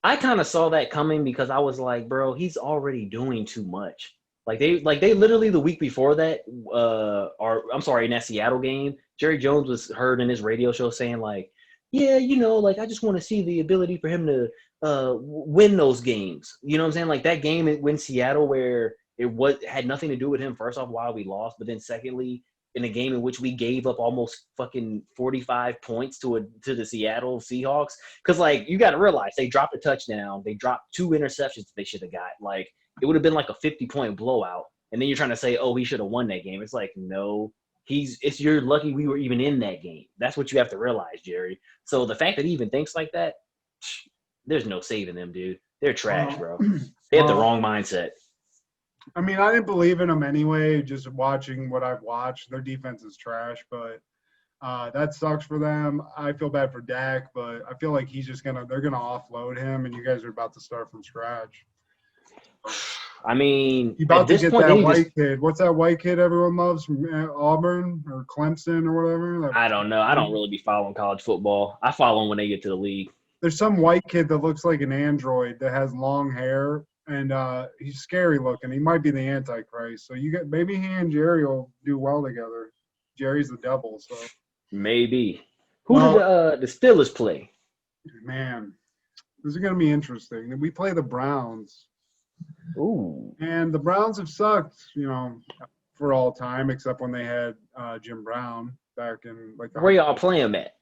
I kind of saw that coming because I was like, bro, he's already doing too much. Like they literally the week before that, in that Seattle game, Jerry Jones was heard in his radio show saying like, yeah, I just want to see the ability for him to win those games. You know what I'm saying? Like that game when Seattle where had nothing to do with him. First off, why we lost, but then secondly, in a game in which we gave up almost fucking 45 points to the Seattle Seahawks. Because, like, you got to realize they dropped a touchdown. They dropped 2 interceptions that they should have got. Like, it would have been like a 50-point blowout. And then you're trying to say, oh, he should have won that game. It's like, no, you're lucky we were even in that game. That's what you have to realize, Jerry. So the fact that he even thinks like that, there's no saving them, dude. They're trash, bro. They have the wrong mindset. I mean, I didn't believe in them anyway, just watching what I've watched. Their defense is trash, but that sucks for them. I feel bad for Dak, but I feel like they're going to offload him, and you guys are about to start from scratch. I mean, you about at to this get point, that white kid. What's that white kid everyone loves from Auburn or Clemson or whatever? I don't know. I don't really be following college football. I follow them when they get to the league. There's some white kid that looks like an android that has long hair, and he's scary looking. He might be the Antichrist. So maybe he and Jerry will do well together. Jerry's the devil, so maybe. Who did the Steelers play? Man, this is gonna be interesting. We play the Browns. Ooh. And the Browns have sucked, for all time, except when they had Jim Brown back in Where y'all play him at?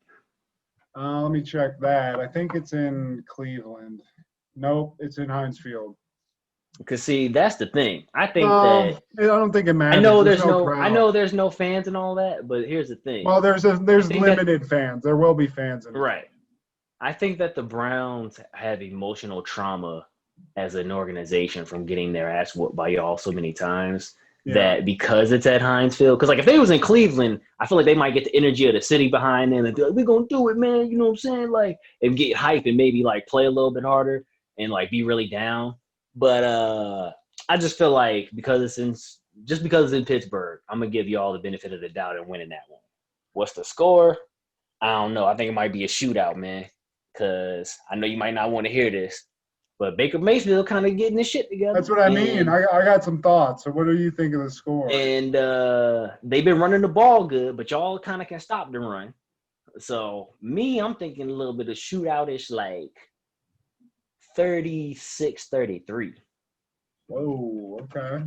Let me check that. I think it's in Cleveland. Nope, it's in Heinz Field. Because see, that's the thing. I think I don't think it matters. I know there's no fans and all that, but here's the thing. Well, there's limited fans. There will be fans. Right. I think that the Browns have emotional trauma as an organization from getting their ass whooped by y'all so many times that because it's at Heinz Field. Because, like, if they was in Cleveland, I feel like they might get the energy of the city behind them and be like, we're going to do it, man. You know what I'm saying? Like, and get hype and maybe, like, play a little bit harder and, like, be really down. But I just feel like because it's in Pittsburgh, I'm going to give you all the benefit of the doubt in winning that one. What's the score? I don't know. I think it might be a shootout, man, because I know you might not want to hear this. But Baker Mayfield kind of getting his shit together. That's what I mean. I got some thoughts. So what do you think of the score? And they've been running the ball good, but y'all kind of can stop the run. So I'm thinking a little bit of shootout-ish, like 36-33. Whoa, okay.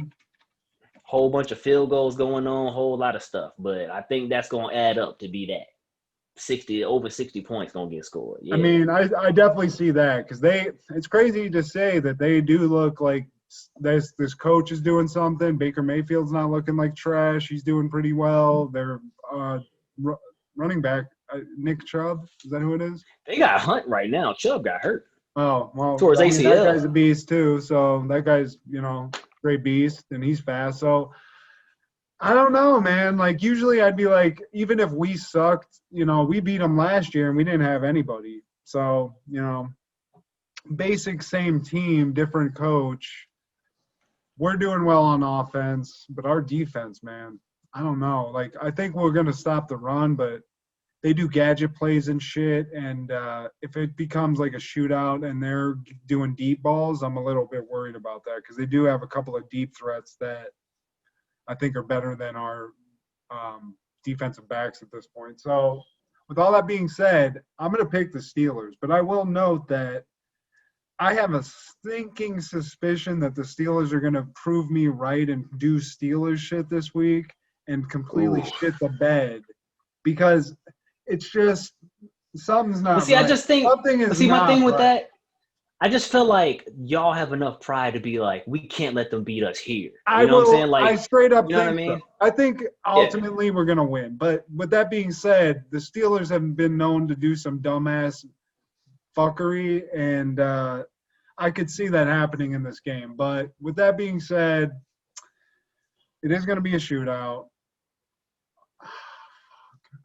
Whole bunch of field goals going on, whole lot of stuff. But I think that's going to add up to be that. Over 60 points gonna get scored. Yeah. I mean, I definitely see that because it's crazy to say that they do look like this coach is doing something. Baker Mayfield's not looking like trash. He's doing pretty well. Their running back, Nick Chubb, is that who it is? They got Hunt right now. Chubb got hurt. Oh, well, towards ACL. That guy's a beast too. So that guy's, great beast, and he's fast. So I don't know, man. Like, usually I'd be like, even if we sucked, we beat them last year and we didn't have anybody. So, basic same team, different coach. We're doing well on offense, but our defense, man, I don't know. Like, I think we're going to stop the run, but they do gadget plays and shit. And if it becomes like a shootout and they're doing deep balls, I'm a little bit worried about that because they do have a couple of deep threats that I think are better than our defensive backs at this point. So with all that being said, I'm going to pick the Steelers, but I will note that I have a stinking suspicion that the Steelers are going to prove me right and do Steelers shit this week and completely shit the bed because it's just something's not right. I just think my thing with right. that, I just feel like y'all have enough pride to be like, we can't let them beat us here. You know what I'm saying? Like, I straight up you know think what I mean? so. I think ultimately we're going to win. But with that being said, the Steelers have been known to do some dumbass fuckery, and I could see that happening in this game. But with that being said, it is going to be a shootout.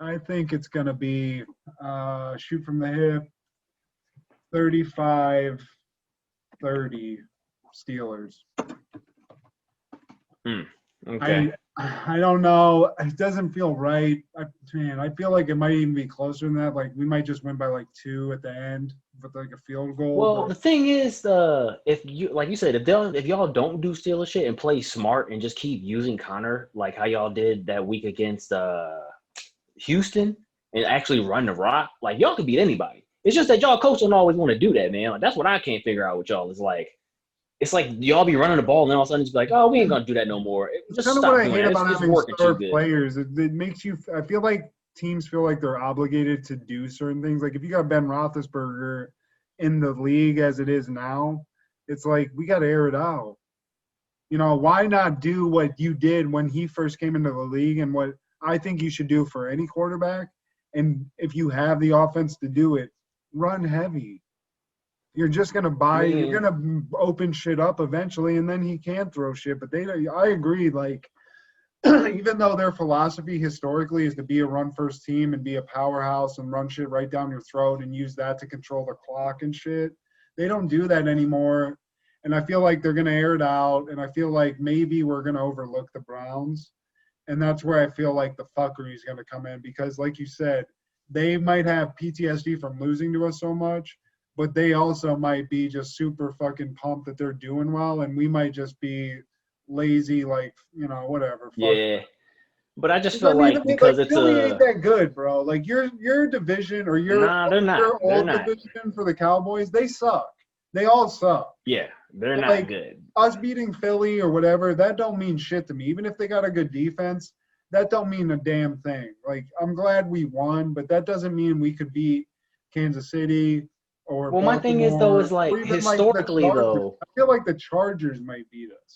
I think it's going to be shoot from the hip. 35-30 Steelers. Okay. I don't know. It doesn't feel right. I feel like it might even be closer than that. Like, we might just win by like 2 at the end with like a field goal. Well, the thing is, if you like you said, if y'all don't do Steelers shit and play smart and just keep using Connor like how y'all did that week against Houston and actually run the rock, like y'all could beat anybody. It's just that y'all coach don't always want to do that, man. Like, that's what I can't figure out with y'all. Is like, it's like y'all be running the ball, and then all of a sudden it's like, oh, we ain't gonna do that no more. It's Just kind of stop what I doing hate that. about It's having working star too good. players. It makes you. I feel like teams feel like they're obligated to do certain things. Like if you got Ben Roethlisberger in the league as it is now, it's like we got to air it out. You know, why not do what you did when he first came into the league and what I think you should do for any quarterback? And if you have the offense to do it, run heavy. You're just going to you're going to open shit up eventually, and then he can throw shit. But I agree, like, even though their philosophy historically is to be a run-first team and be a powerhouse and run shit right down your throat and use that to control the clock and shit, they don't do that anymore. And I feel like they're going to air it out, and I feel like maybe we're going to overlook the Browns. And that's where I feel like the fuckery is going to come in because, like you said, they might have PTSD from losing to us so much, but they also might be just super fucking pumped that they're doing well, and we might just be lazy, like, you know, whatever. Yeah. But I just feel like because it's Philly ain't that good, bro. Like your division or your they're not. Your old division for the Cowboys, they suck. They all suck. Yeah, they're not good. Us beating Philly or whatever, that don't mean shit to me. Even if they got a good defense, that don't mean a damn thing. Like, I'm glad we won, but that doesn't mean we could beat Kansas City or Baltimore. My thing is, though, is like historically, though. I feel like the Chargers might beat us.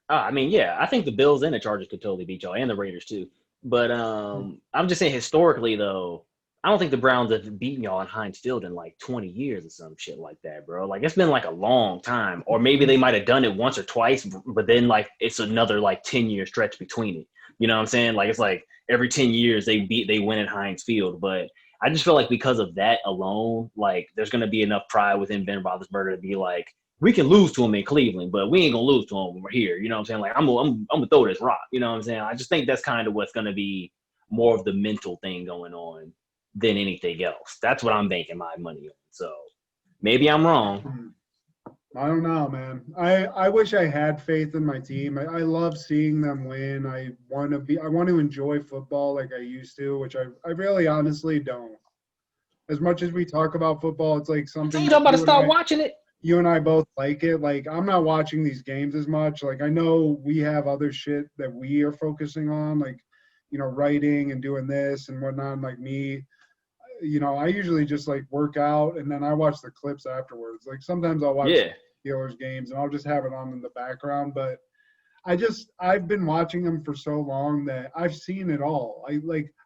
I mean, yeah, I think the Bills and the Chargers could totally beat y'all, and the Raiders too. But I'm just saying historically, though, I don't think the Browns have beaten y'all in Heinz Field in like 20 years or some shit like that, bro. Like, it's been like a long time. Or maybe they might have done it once or twice, but then like it's another like 10-year stretch between it. You know what I'm saying? Like, it's like every 10 years they win at Heinz Field. But I just feel like because of that alone, like there's going to be enough pride within Ben Roethlisberger to be like, we can lose to him in Cleveland, but we ain't going to lose to him when we're here. You know what I'm saying? Like, I'm going to throw this rock. You know what I'm saying? I just think that's kind of what's going to be more of the mental thing going on than anything else. That's what I'm banking my money on. So maybe I'm wrong. I don't know, man. I wish I had faith in my team. I love seeing them win. I want to enjoy football like I used to, which I really honestly don't. As much as we talk about football, it's like something. You're about to start watching it. You and I both like it. Like, I'm not watching these games as much. Like, I know we have other shit that we are focusing on, like, you know, writing and doing this and whatnot. Like me, you know, I usually just like work out and then I watch the clips afterwards. Like sometimes I'll watch Steelers games and I'll just have it on in the background. But I've been watching them for so long that I've seen it all.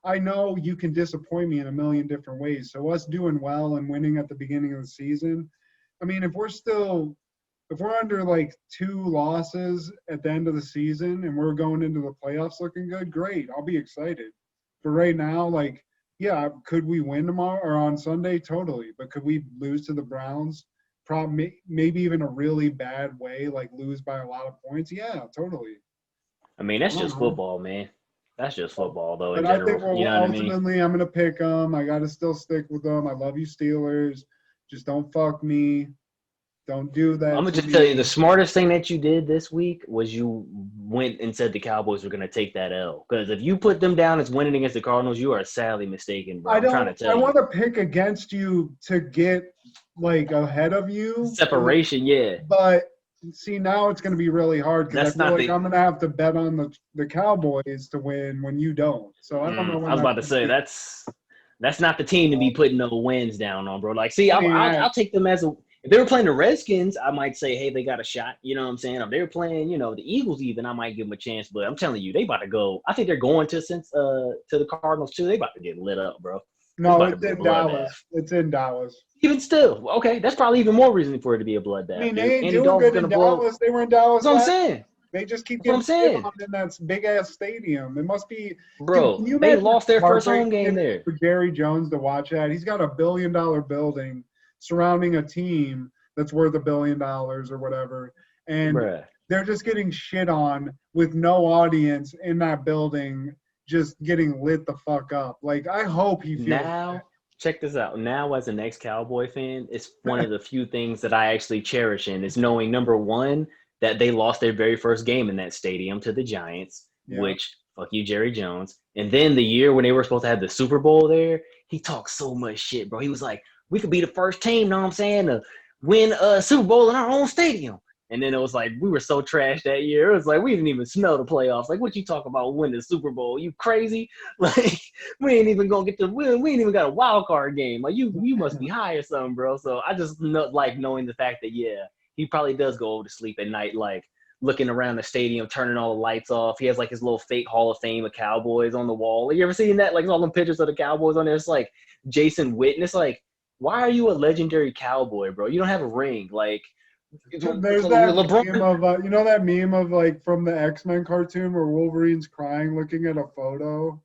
I know you can disappoint me in a million different ways. So us doing well and winning at the beginning of the season, I mean, if we're under like 2 losses at the end of the season and we're going into the playoffs looking good, great. I'll be excited. But right now, like, yeah, could we win tomorrow or on Sunday? Totally. But could we lose to the Browns? Probably, maybe even a really bad way, like lose by a lot of points. Yeah, totally. I mean, that's just football, man. That's just football, though. But in general, I think, you know ultimately, I'm going to pick them. I got to still stick with them. I love you, Steelers. Just don't fuck me. Don't do that. I'm going to just tell you, the smartest thing that you did this week was you went and said the Cowboys were going to take that L. Because if you put them down as winning against the Cardinals, you are sadly mistaken, bro. I'm trying to tell you. I want to pick against you to get, like, ahead of you. Separation, yeah. But, see, now it's going to be really hard because I feel like I'm going to have to bet on the Cowboys to win when you don't. So I don't know when I was about to say, that's not the team to be putting no wins down on, bro. Like, see, I'll take them as a – if they were playing the Redskins, I might say, hey, they got a shot. You know what I'm saying? If they were playing, you know, the Eagles even, I might give them a chance. But I'm telling you, they about to go. I think they're going to the Cardinals, too. They about to get lit up, bro. No, it's in Dallas. It's in Dallas. Even still. Okay, that's probably even more reason for it to be a bloodbath. I mean, they ain't doing good in Dallas. They were in Dallas. That's what I'm saying. They just keep getting shit on in that big-ass stadium. It must be – Bro, they lost their first home game there. For Jerry Jones to watch that. He's got $1 billion building surrounding a team that's worth $1 billion or whatever. And they're just getting shit on with no audience in that building, just getting lit the fuck up. Like, I hope he feels now. Check this out. Now, as an ex-Cowboy fan, it's one of the few things that I actually cherish in is knowing, number one, that they lost their very first game in that stadium to the Giants, which, fuck you, Jerry Jones. And then the year when they were supposed to have the Super Bowl there, he talked so much shit, bro. He was like, we could be the first team, know what I'm saying, to win a Super Bowl in our own stadium. And then it was like, we were so trash that year. It was like, we didn't even smell the playoffs. Like, what you talking about winning the Super Bowl? You crazy? Like, we ain't even going to get to win. We ain't even got a wild card game. Like, you must be high or something, bro. So I just like knowing the fact that, yeah, he probably does go over to sleep at night, like, looking around the stadium, turning all the lights off. He has, like, his little fake Hall of Fame of Cowboys on the wall. Like, you ever seen that? Like, all them pictures of the Cowboys on there. It's like Jason Witten. It's like, why are you a legendary Cowboy, bro? You don't have a ring. Like, there's that meme of, you know that meme of, like, from the X-Men cartoon where Wolverine's crying looking at a photo?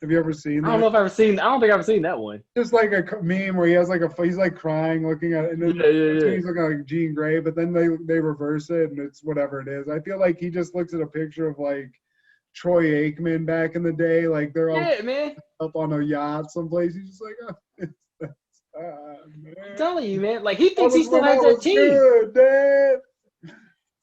Have you ever seen that? I don't think I've ever seen that one. Just like a meme where he has like he's like crying looking at it, and then he's looking like Jean Grey, but then they reverse it and it's whatever it is. I feel like he just looks at a picture of like Troy Aikman back in the day, like they're all up on a yacht someplace. He's just like, oh, it's man. I'm telling you, man. Like, he thinks he still has that team. Good, Dad.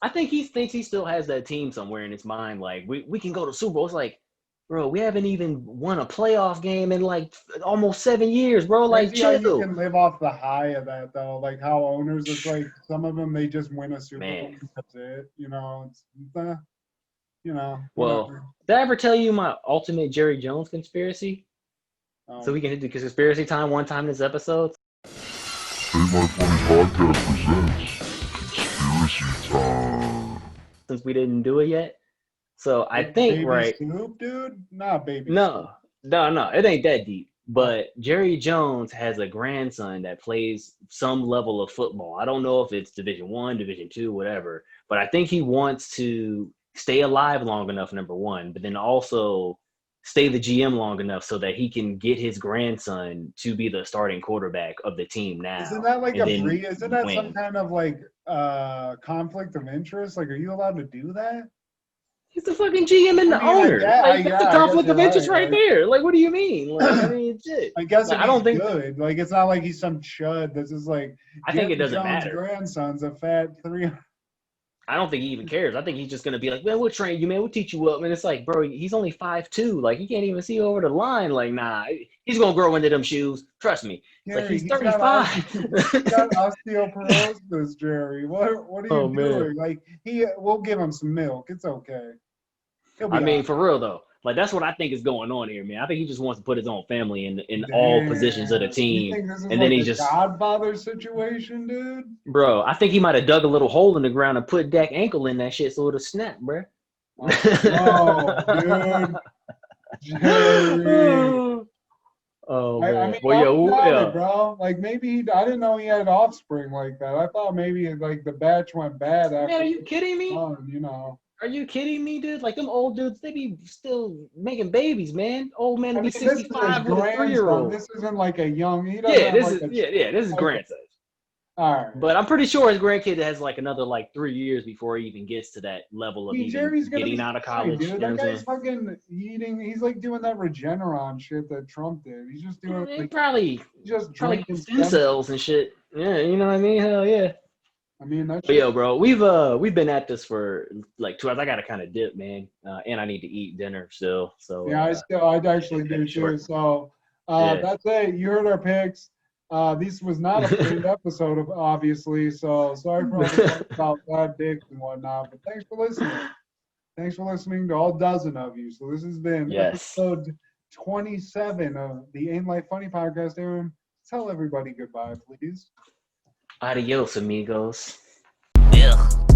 I think he thinks he still has that team somewhere in his mind. Like, we can go to Super Bowl. It's like, bro, we haven't even won a playoff game in like almost 7 years, bro. Like, chill. You can live off the high of that, though. Like how owners, it's like some of them, they just win a Super Bowl. That's it. You know, you know. Well, did I ever tell you my ultimate Jerry Jones conspiracy? So we can hit the conspiracy time one time in this episode. AintLifeFunnyPod presents Conspiracy Time. Since we didn't do it yet. So I think, right? Snoop, dude? Nah, baby. No, it ain't that deep. But Jerry Jones has a grandson that plays some level of football. I don't know if it's Division I, Division II, whatever. But I think he wants to stay alive long enough, number one, but then also stay the GM long enough so that he can get his grandson to be the starting quarterback of the team now. Isn't that like isn't that some kind of like conflict of interest? Like, are you allowed to do that? He's the fucking GM and the owner. That's the conflict of interest right there. Like, what do you mean? Like, I mean, shit. I guess I don't think good. Like, it's not like he's some chud. This is like. I think it doesn't matter. Grandson's a fat 300. I don't think he even cares. I think he's just gonna be like, man, we'll train you, man. We'll teach you up. And it's like, bro, he's only 5'2". Like, he can't even see over the line. Like, nah, he's gonna grow into them shoes. Trust me. It's like, he's 35. He's got osteoporosis, Jerry. What are you doing? Like, we'll give him some milk. It's okay. I mean, for real though, like, that's what I think is going on here, man. I think he just wants to put his own family in all positions of the team, and then he just Godfather situation, dude. Bro, I think he might have dug a little hole in the ground and put Dak ankle in that shit so it'll snap, bro. Oh, dude, Jerry. Oh man, I mean, bro. Like, maybe I didn't know he had offspring like that. I thought maybe like the batch went bad. After man, are you kidding me? You know. Are you kidding me, dude? Like, them old dudes, they be still making babies, man. Old man to be 65 with a 3-year-old. This isn't like a young. This is grandson. All right. But I'm pretty sure his grandkid has like another like 3 years before he even gets to that level of getting out of college. Dude. That guy's fucking eating. He's like doing that Regeneron shit that Trump did. He's just doing probably drinking stem cells and shit. Yeah, you know what I mean? Hell yeah. I mean, that's. But yo, bro, we've been at this for like 2 hours. I gotta kind of dip, man, and I need to eat dinner still. So yeah, I'd actually do too. So that's it. You heard our picks. This was not a great episode, obviously. So sorry for all the talk about bad dicks and whatnot. But thanks for listening. Thanks for listening to all dozen of you. So this has been episode 27 of the Ain't Life Funny podcast. Aaron, tell everybody goodbye, please. Adios, amigos. Ugh.